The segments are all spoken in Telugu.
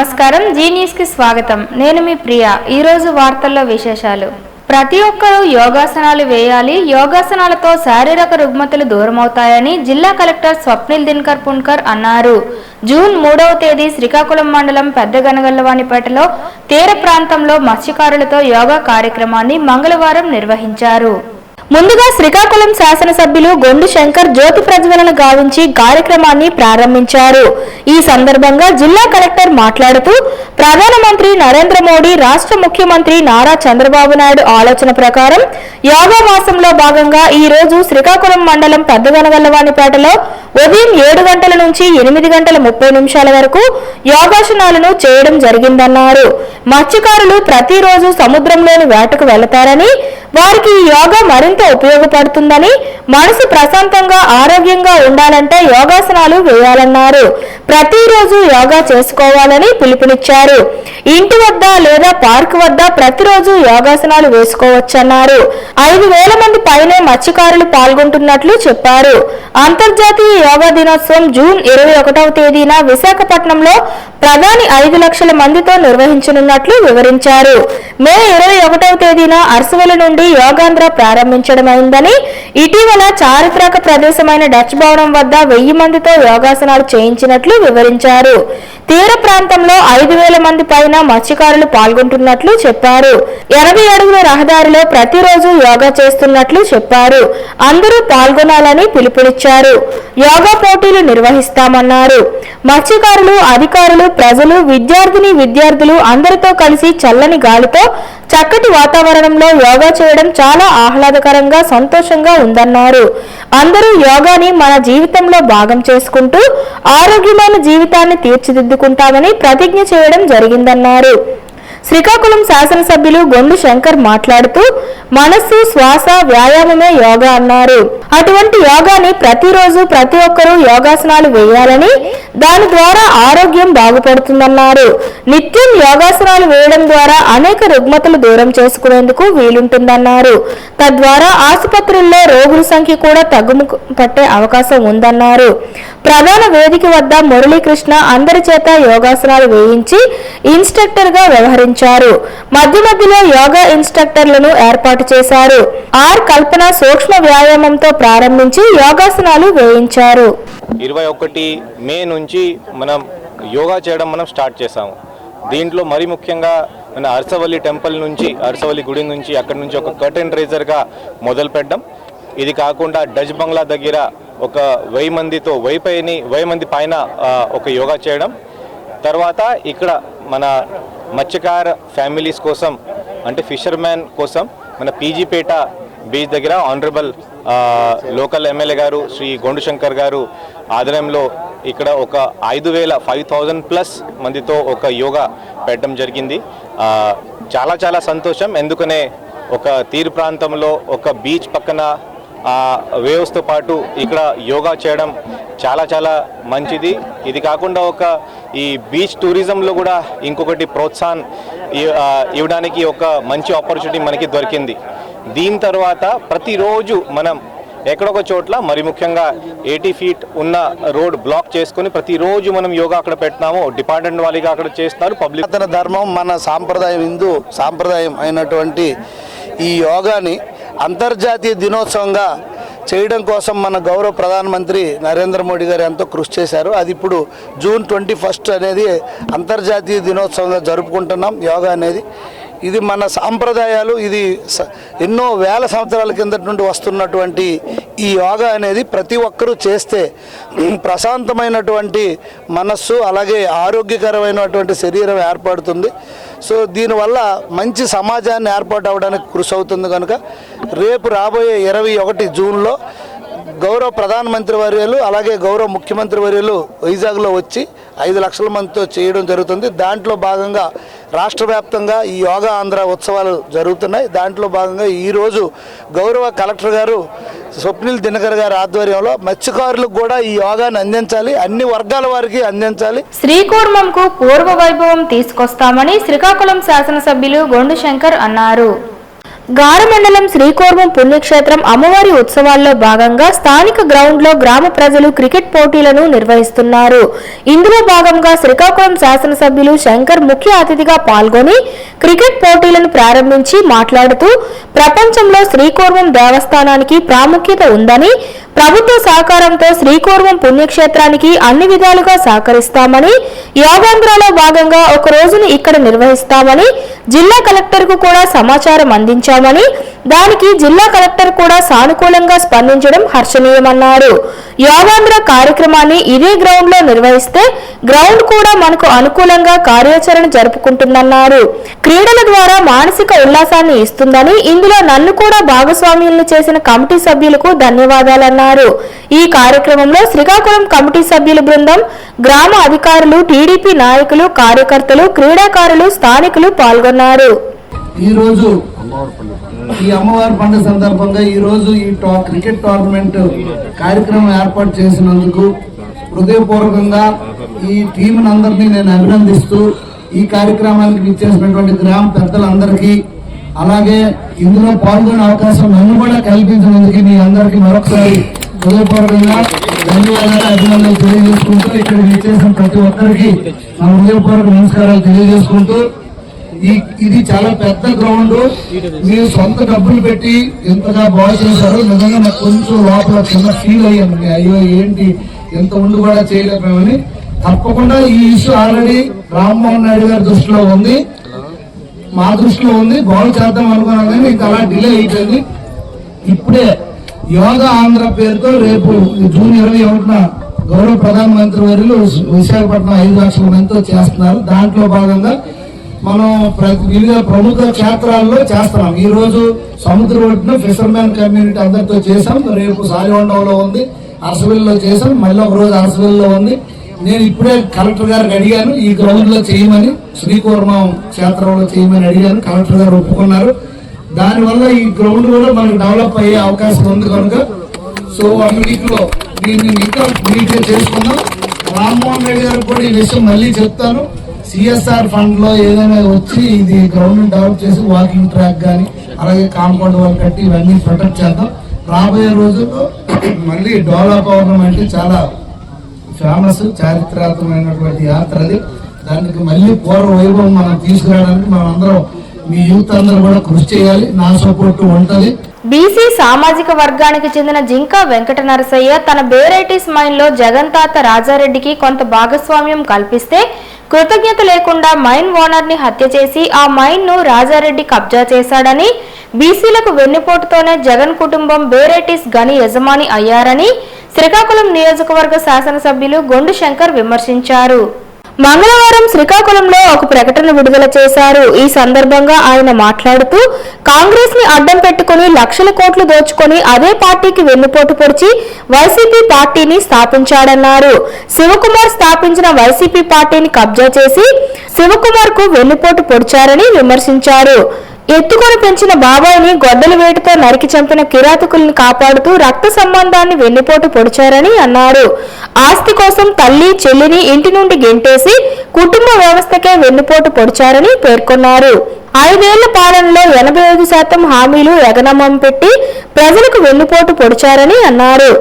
నమస్కారం, జీ న్యూస్ కి స్వాగతం. నేను మీ ప్రియా. ఈ రోజు వార్తల్లో విశేషాలు. ప్రతి ఒక్కరూ యోగాసనాలు వేయాలి. యోగాసనాలతో శారీరక రుగ్మతలు దూరమవుతాయని జిల్లా కలెక్టర్ స్వప్నిల్ దినకర్ పున్కర్ అన్నారు. జూన్ 3వ తేదీ శ్రీకాకుళం మండలం పెద్దగనగల్లవానిపేటలో తీర ప్రాంతంలో మత్స్యకారులతో యోగా కార్యక్రమాన్ని మంగళవారం నిర్వహించారు. ముందుగా శ్రీకాకుళం శాసనసభ్యులు గొండు శంకర్ జ్యోతి ప్రజ్వలన గావించి కార్యక్రమాన్ని ప్రారంభించారు. ఈ సందర్భంగా జిల్లా కలెక్టర్ మాట్లాడుతూ ప్రధానమంత్రి నరేంద్ర మోడీ, రాష్ట్ర ముఖ్యమంత్రి నారా చంద్రబాబు నాయుడు ఆలోచన ప్రకారం యోగా మాసంలో భాగంగా ఈ రోజు శ్రీకాకుళం మండలం పెద్దగనగల్లవానిపేటలో ఉదయం 7 గంటల నుంచి 8 గంటల 30 నిమిషాల వరకు యోగాసనాలను చేయడం జరిగిందన్నారు. మత్స్యకారులు ప్రతిరోజు సముద్రంలోని వేటకు వెళతారని, వారికి ఈ యోగా మరింత ఉపయోగపడుతుందని, మనసు ప్రశాంతంగా ఆరోగ్యంగా ఉండాలంటే యోగాసనాలు వేయాలన్నారు. ప్రతిరోజు యోగా చేసుకోవాలని పిలుపునిచ్చారు. ఇంటి వద్ద లేదా పార్క్ వద్ద ప్రతిరోజు యోగాసనాలు వేసుకోవచ్చన్నారు. 5,000 మంది పైనే మత్స్యకారులు పాల్గొంటున్నట్లు చెప్పారు. అంతర్జాతీయ యోగా దినోత్సవం జూన్ 21వ తేదీన విశాఖపట్నంలో ప్రధాని 5 లక్షల మందితో నిర్వహించనున్నట్లు వివరించారు. మే 21వ తేదీన అరసవెల్లి నుండి యోగాంధ్ర ప్రారంభించడమైందని, ఇటీవల చారిత్రక ప్రదేశమైన డచ్ భవనం వద్ద 1000 మందితో యోగాసనాలు చేయించినట్లు వివరించారు. తీర ప్రాంతంలో 5,000 మంది పైన మత్స్యకారులు పాల్గొంటున్నట్లు చెప్పారు. 80 అడుగుల రహదారిలో ప్రతిరోజు యోగా చేస్తున్నట్లు చెప్పారు. అందరూ పాల్గొనాలని పిలుపునిచ్చారు. యోగా పోటీలు నిర్వహిస్తామన్నారు. మత్స్యకారులు, అధికారులు, ప్రజలు, విద్యార్థులు అందరితో కలిసి చల్లని గాలితో చక్కటి వాతావరణంలో యోగా చేయడం చాలా ఆహ్లాదకరంగా, సంతోషంగా ఉందన్నారు. అందరూ యోగాని మన జీవితంలో భాగం చేసుకుంటూ ఆరోగ్యమైన జీవితాన్ని తీర్చిదిద్దుకుంటామని ప్రతిజ్ఞ చేయడం జరిగిందన్నారు. శ్రీకాకుళం శాసనసభ్యులు గొండు శంకర్ మాట్లాడుతూ మనస్సు, శ్వాస వ్యాయామమే యోగా అన్నారు. అటువంటి యోగాని ప్రతిరోజు ప్రతి ఒక్కరూ యోగాసనాలు వేయాలని, దాని ద్వారా ఆరోగ్యం బాగుపడుతుందన్నారు. నిత్యం యోగాసనాలు వేయడం ద్వారా అనేక రుగ్మతలు దూరం చేసుకునేందుకు వీలుంటుందన్నారు. తద్వారా ఆసుపత్రుల్లో రోగుల సంఖ్య కూడా తగ్గుముఖం పట్టే అవకాశం ఉందన్నారు. ప్రధాన వేదిక వద్ద మురళీకృష్ణ అందరి చేత యోగాసనాలు వేయించి ఇన్స్ట్రక్టర్ గా వ్యవహరించారు. మధ్య మధ్యలో యోగా ఇన్స్ట్రక్టర్లను ఏర్పాటు చేశారు. కల్పన సూక్ష్మ వ్యాయామంతో ప్రారంభించి యోగాసనాలు వేయించారు. 21 మే నుంచి మనం యోగా చేయడం స్టార్ట్ చేసాము. దీంట్లో మరి ముఖ్యంగా మన అరసవల్లి టెంపుల్ నుంచి, అరసవల్లి గుడి నుంచి, అక్కడి నుంచి ఒక కర్టెన్ రైజర్గా మొదలు పెట్టడం. ఇది కాకుండా డచ్ బంగ్లా దగ్గర ఒక 1000 మంది పైన ఒక యోగా చేయడం. తర్వాత ఇక్కడ మన మత్స్యకార ఫ్యామిలీస్ కోసం, అంటే ఫిషర్మ్యాన్ కోసం మన పీజీపేట బీచ్ దగ్గర ఆనరబుల్ లోకల్ ఎమ్మెల్యే గారు శ్రీ గొండు శంకర్ గారు ఆధ్వర్యంలో ఇక్కడ ఒక 5,000 మందితో ఒక యోగా పెట్టడం జరిగింది. చాలా సంతోషం. ఎందుకనే ఒక తీర ప్రాంతంలో ఒక బీచ్ పక్కన వేవ్స్తో పాటు ఇక్కడ యోగా చేయడం చాలా మంచిది. ఇది కాకుండా ఈ బీచ్ టూరిజంలో కూడా ఇంకొకటి ప్రోత్సాహం ఇవ్వడానికి ఒక మంచి ఆపర్చునిటీ మనకి దొరికింది. దీని తర్వాత ప్రతిరోజు మనం ఎక్కడొక చోట్ల, మరి ముఖ్యంగా 80 ఫీట్ ఉన్న రోడ్ బ్లాక్ చేసుకుని ప్రతిరోజు మనం యోగా అక్కడ పెట్టినాము. డిపార్ట్మెంట్ వాళ్ళగా అక్కడ చేస్తున్నారు. పబ్లిక్ ధర్మం, మన సాంప్రదాయం, హిందూ సాంప్రదాయం అయినటువంటి ఈ యోగాని అంతర్జాతీయ దినోత్సవంగా చేయడం కోసం మన గౌరవ ప్రధానమంత్రి నరేంద్ర మోడీ గారు ఎంతో కృషి చేశారు. అది ఇప్పుడు జూన్ 21 అనేది అంతర్జాతీయ దినోత్సవంగా జరుపుకుంటున్నాం. యోగా అనేది ఇది మన సాంప్రదాయాలు. ఇది ఎన్నో వేల సంవత్సరాల కిందటి నుండి వస్తున్నటువంటి ఈ యోగా అనేది ప్రతి ఒక్కరూ చేస్తే ప్రశాంతమైనటువంటి మనస్సు, అలాగే ఆరోగ్యకరమైనటువంటి శరీరం ఏర్పడుతుంది. సో దీనివల్ల మంచి సమాజాన్ని ఏర్పాటు అవ్వడానికి కృషి అవుతుంది. కనుక రేపు రాబోయే 21 జూన్లో గౌరవ ప్రధానమంత్రి వర్యులు, అలాగే గౌరవ ముఖ్యమంత్రి వర్యులు వైజాగ్లో వచ్చి 5 లక్షల మందితో చేయడం జరుగుతుంది. దాంట్లో భాగంగా రాష్ట్ర వ్యాప్తంగా ఈ యోగా ఆంధ్ర ఉత్సవాలు జరుగుతున్నాయి. దాంట్లో భాగంగా ఈరోజు గౌరవ కలెక్టర్ గారు స్వప్నిల్ దినకర్ గారి ఆధ్వర్యంలో మత్స్యకారులకు కూడా ఈ యోగాను అందించాలి, అన్ని వర్గాల వారికి అందించాలి. శ్రీకూర్మంకు పూర్వ వైభవం తీసుకొస్తామని శ్రీకాకుళం శాసనసభ్యులు గొండు శంకర్ అన్నారు. గార మండలం శ్రీకోర్వం పుణ్యక్షేత్రం అమ్మవారి ఉత్సవాల్లో భాగంగా స్థానిక గ్రౌండ్ లో గ్రామ ప్రజలు క్రికెట్ పోటీలను నిర్వహిస్తున్నారు. ఇందులో భాగంగా శ్రీకాకుళం శాసనసభ్యులు శంకర్ ముఖ్య అతిథిగా పాల్గొని క్రికెట్ పోటీలను ప్రారంభించి మాట్లాడుతూ ప్రపంచంలో శ్రీకోర్వం దేవస్థానానికి ప్రాముఖ్యత ఉందని, ప్రభుత్వ సహకారంతో శ్రీకోర్వం పుణ్యక్షేత్రానికి అన్ని విధాలుగా సహకరిస్తామని, యోగాంధ్రలో భాగంగా ఒక రోజును ఇక్కడ నిర్వహిస్తామని జిల్లా కలెక్టర్ కు కూడా సమాచారం అందించామని, దానికి జిల్లా కలెక్టర్ కూడా సానుకూలంగా స్పందించడం హర్షణీయమన్నారు. యోగాంధ్ర కార్యక్రమాన్ని ఇదే గ్రౌండ్ లో నిర్వహిస్తే గ్రౌండ్ కూడా మనకు అనుకూలంగా కార్యాచరణ జరుపుకుంటుందన్నారు. క్రీడల ద్వారా మానసిక ఉల్లాసాన్ని ఇస్తుందని, ఇందులో నన్ను కూడా భాగస్వామ్యులను చేసిన కమిటీ సభ్యులకు ధన్యవాదాలన్నారు. ఈ కార్యక్రమంలో శ్రీకాకుళం కమిటీ సభ్యుల బృందం, గ్రామ అధికారులు, టీడీపీ నాయకులు, కార్యకర్తలు, క్రీడాకారులు, స్థానికులు పాల్గొన్నారు. ఈరోజు ఈ అమ్మవారి పండుగ సందర్భంగా ఈరోజు ఈ క్రికెట్ టోర్నమెంట్ కార్యక్రమం ఏర్పాటు చేసినందుకు హృదయపూర్వకంగా ఈ టీం అందరినీ నేను అభినందిస్తూ, ఈ కార్యక్రమానికి ఇచ్చేసినటువంటి గ్రామ పెద్దలందరికీ, అలాగే ఇందులో పాల్గొనే అవకాశం నన్ను కూడా కల్పించినందుకు మీ అందరికీ మరొకసారి హృదయపూర్వకంగా ధన్యవాదాలు, అభినందనలు తెలియజేసుకుంటూ, ఇక్కడ ఇచ్చేసిన ప్రతి ఒక్కరికి నా హృదయపూర్వక నమస్కారాలు తెలియజేసుకుంటూ, ఇది చాలా పెద్ద గ్రౌండ్, మీరు సొంత డబ్బులు పెట్టి ఎంతగా బాగు చేశారు. నిజంగా నాకు కొంచెం లోపల చిన్న ఫీల్ అయ్యాను, అయ్యో ఏంటి ఎంత ఉండి కూడా చేయలేకపోయామని. తప్పకుండా ఈ ఇష్యూ ఆల్రెడీ రామ్మోహన్ నాయుడు గారి దృష్టిలో ఉంది, మా దృష్టిలో ఉంది, బాగు చేద్దాం అనుకున్నాం కానీ ఇంకా అలా డిలే అయిపోయింది. ఇప్పుడే యోగా ఆంధ్ర పేరుతో రేపు జూన్ 21న గౌరవ ప్రధానమంత్రి వర్యులు విశాఖపట్నం 5 లక్షల మందితో చేస్తున్నారు. దాంట్లో భాగంగా మనం వివిధ ప్రముఖ క్షేత్రాల్లో చేస్తున్నాం. ఈ రోజు సముద్ర ఒడ్డున ఫిషర్మెన్ కమ్యూనిటీ అందరితో చేసాం, రేపు సాలివండంలో ఉంది, అరసవెల్లిలో చేసాం, మళ్ళీ ఒక రోజు అరసవెల్లిలో ఉంది. నేను ఇప్పుడే కలెక్టర్ గారికి అడిగాను ఈ గ్రౌండ్ లో చేయమని, శ్రీకోర్మం క్షేత్రంలో చేయమని అడిగాను, కలెక్టర్ గారు ఒప్పుకున్నారు. దానివల్ల ఈ గ్రౌండ్ కూడా మనకు డెవలప్ అయ్యే అవకాశం ఉంది కనుక సో 1 వీక్ లో దీన్ని ఇంకా నీట్గా చేసుకుందాం. రామ్మోహన్ రెడ్డి గారికి కూడా ఈ విషయం మళ్ళీ చెప్తాను, సిఎస్ఆర్ ఫండ్ లో ఏదైనా వచ్చి ఇది గ్రౌండ్ డెవలప్ చేసి వాకింగ్ ట్రాక్ కానీ అలాగే కాంపౌండ్ వాల్ కట్టి ఇవన్నీ ప్రొటెక్ట్ చేద్దాం. రాబోయే రోజుల్లో మళ్ళీ డోలా పౌర్ణమి అంటే చాలా ఫేమస్, చారిత్రాత్మకమైనటువంటి యాత్ర అది. దానికి మళ్ళీ పూర్వ వైభవం మనం తీసుకురావడానికి మనం అందరం, మీ యూత్ అందరూ కూడా కృషి చేయాలి, నా సపోర్ట్ ఉంటుంది. బీసీ సామాజిక వర్గానికి చెందిన జింకా వెంకట నరసయ్య తన బేరైటీస్ మైన్ లో జగన్ తాత రాజారెడ్డికి కొంత భాగస్వామ్యం కల్పిస్తే కృతజ్ఞత లేకుండా మైన్ ఓనర్ ని హత్య చేసి ఆ మైన్ ను రాజారెడ్డి కబ్జా చేశాడని, బీసీలకు వెన్నుపోటుతోనే జగన్ కుటుంబం బేరైటీస్ గని యజమాని అయ్యారని శ్రీకాకుళం నియోజకవర్గ శాసనసభ్యులు గొండు శంకర్ విమర్శించారు. మంగళవారం శ్రీకాకుళంలో ఒక ప్రకటన విడుదల చేశారు. ఈ సందర్భంగా ఆయన మాట్లాడుతూ, కాంగ్రెస్ ని అడ్డం పెట్టుకుని లక్షల కోట్లు దోచుకొని అదే పార్టీకి వెన్నుపోటు పొడిచి వైసీపీ పార్టీని స్థాపించాడన్నారు. శివకుమార్ స్థాపించిన వైసీపీ పార్టీని కబ్జా చేసి శివకుమార్ కు వెన్నుపోటు పొడిచారని విమర్శించారు. ఎత్తుకొని పెంచిన బాబాయిని గొడ్డలి వేటుతో నరికి చంపిన కిరాతకుల్ని కాపాడుతూ రక్త సంబంధాన్ని వెన్నుపోటు పొడిచారని అన్నారు. ఆస్తి కోసం తల్లి చెల్లిని ఇంటి నుండి గెంటేసి కుటుంబ వ్యవస్థకే వెన్నుపోటు పొడిచారని పేర్కొన్నారు. 5 ఏళ్ల పాలనలో 85% హామీలు ఎగనమం పెట్టి ప్రజలకు వెన్నుపోటు పొడిచారని అన్నారు.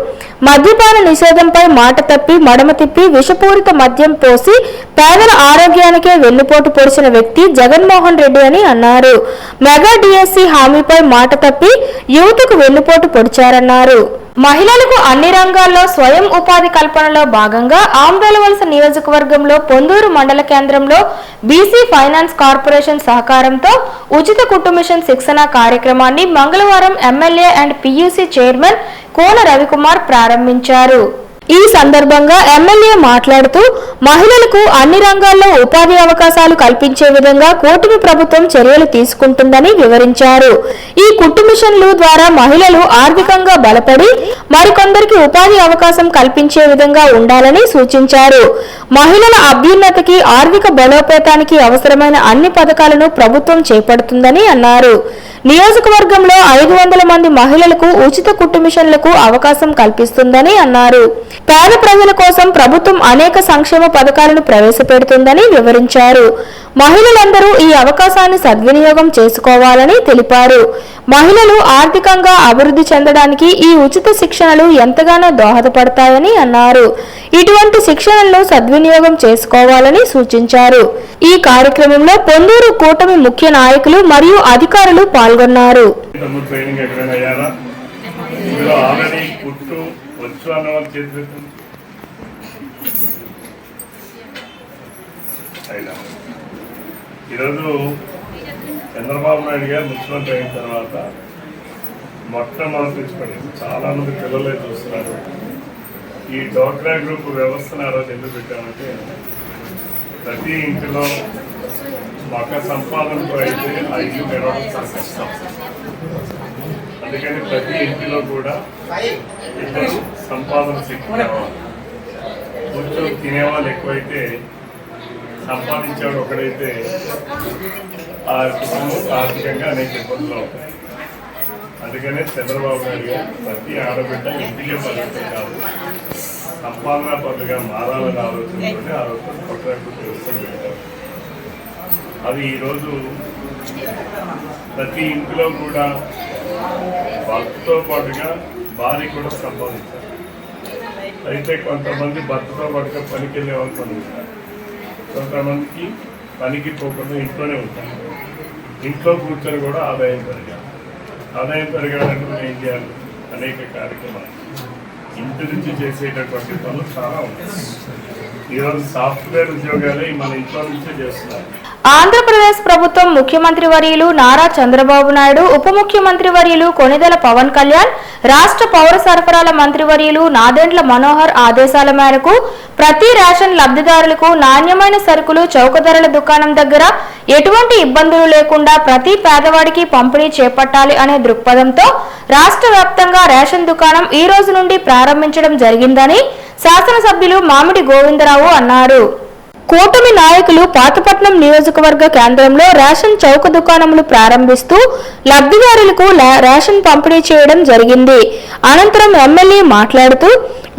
మద్యపాన నిషేధంపై మాట తప్పి మడమ తిప్పి విషపూరిత మద్యం పోసి పేదల ఆరోగ్యానికే వెన్నుపోటు పొడిచిన వ్యక్తి జగన్మోహన్ రెడ్డి అని అన్నారు. మెగా డిఎస్సి హామీపై మాట తప్పి యువతకు వెన్నుపోటు పొడిచారన్నారు. మహిళలకు అన్ని రంగాల్లో స్వయం ఉపాధి కల్పనలో భాగంగా ఆంబేలవలస నియోజకవర్గంలో పొందూరు మండల కేంద్రంలో బీసీ ఫైనాన్స్ కార్పొరేషన్ సహకారంతో ఉచిత కుట్టు మిషన్ శిక్షణ కార్యక్రమాన్ని మంగళవారం ఎమ్మెల్యే అండ్ పియూసీ చైర్మన్ కోన రవికుమార్ ప్రారంభించారు. ఈ సందర్భంగా ఎమ్మెల్యే మాట్లాడుతూ, మహిళలకు అన్ని రంగాల్లో ఉపాధి అవకాశాలు కల్పించే విధంగా కూటమి ప్రభుత్వం చర్యలు తీసుకుంటుందని వివరించారు. ఈ కుట్టు మిషన్లు ద్వారా మహిళలు ఆర్థికంగా బలపడి మరికొందరికి ఉపాధి అవకాశం కల్పించే విధంగా ఉండాలని సూచించారు. మహిళల అభ్యున్నతికి, ఆర్థిక బలోపేతానికి అవసరమైన అన్ని పథకాలను ప్రభుత్వం చేపడుతుందని అన్నారు. నియోజకవర్గంలో 500 మంది మహిళలకు ఉచిత కుట్టు మిషన్లకు అవకాశం కల్పిస్తుందని అన్నారు. పేద ప్రజల కోసం ప్రభుత్వం అనేక సంక్షేమ పథకాలను ప్రవేశపెడుతుందని వివరించారు. మహిళలందరూ ఈ అవకాశాన్ని సద్వినియోగం చేసుకోవాలని తెలిపారు. మహిళలు ఆర్థికంగా అభివృద్ధి చెందడానికి ఈ ఉచిత శిక్షణలు ఎంతగానో దోహదపడతాయని అన్నారు. ఇటువంటి శిక్షణలను సద్వినియోగం చేసుకోవాలని సూచించారు. ఈ కార్యక్రమంలో పొందూరు కూటమి ముఖ్య నాయకులు మరియు అధికారులు పాల్గొన్నారు. ఈరోజు చంద్రబాబు నాయుడు గారు ముఖ్యమంత్రి అయిన తర్వాత మొట్టమొదటి చాలా మంది పిల్లలే చూస్తున్నారు. ఈ డ్వాక్రా గ్రూప్ వ్యవస్థను ఆ రోజు ఎందుకు పెట్టామంటే ప్రతి ఇంటిలో ఒక సంపాదనతో అయితే ఆ ఇల్లు గడవడం చాలా కష్టం. అందుకని ప్రతి ఇంటిలో కూడా ఇద్దరు సంపాదన శక్తి కావాలి. కొంచెం తినేవాళ్ళు ఎక్కువైతే సంపాదించేవాడు ఒకడైతే ఆ కుటుంబం ఆర్థికంగా అనేక ఇబ్బందులు అవుతాయి. అందుకనే చంద్రబాబు నాయుడు గారు ప్రతి ఆడబిడ్డ ఇంటికే పరిమితం కాదు, సంపాదనా పనులుగా మారాలని ఆలోచనతోనే ఆ రోజు కొట్టడానికి తెలుస్తుంది. అది ఈరోజు ప్రతి ఇంటిలో కూడా భర్తతో పాటుగా భార్య కూడా సంపాదించారు. అయితే కొంతమంది భర్తతో పాటుగా పనికి వెళ్ళే వాళ్ళు పనులుంటారు, కొంతమందికి పనికి పోకుండా ఇంట్లోనే ఉంటారు. ఇంట్లో కూర్చొని కూడా ఆదాయం పెరగాలంటే ఏం చేయాలి? అనేక కార్యక్రమాలు ఇంటి నుంచి చేసేటటువంటి పనులు చాలా ఉంటాయి. ఈరోజు సాఫ్ట్వేర్ ఉద్యోగాలే మన ఇంట్లో నుంచే చేస్తున్నారు. ఆంధ్రప్రదేశ్ ప్రభుత్వం ముఖ్యమంత్రి వర్యులు నారా చంద్రబాబు నాయుడు, ఉప ముఖ్యమంత్రి వర్యులు కొణిదెల పవన్ కళ్యాణ్, రాష్ట్ర పౌర సరఫరాల మంత్రి వర్యులు నాదెండ్ల మనోహర్ ఆదేశాల మేరకు ప్రతి రేషన్ లబ్ధిదారులకు నాణ్యమైన సరుకులు చౌక ధరల దుకాణం దగ్గర ఎటువంటి ఇబ్బందులు లేకుండా ప్రతి పేదవాడికి పంపిణీ చేపట్టాలి అనే దృక్పథంతో రాష్ట్ర వ్యాప్తంగా రేషన్ దుకాణం ఈ రోజు నుండి ప్రారంభించడం జరిగిందని శాసనసభ్యులు మామిడి గోవిందరావు అన్నారు. కూటమి నాయకులు పాతపట్నం నియోజకవర్గ కేంద్రంలో రేషన్ చౌక దుకాణములు ప్రారంభిస్తూ లబ్ధిదారులకు రేషన్ పంపిణీ చేయడం జరిగింది. అనంతరం ఎమ్మెల్యే మాట్లాడుతూ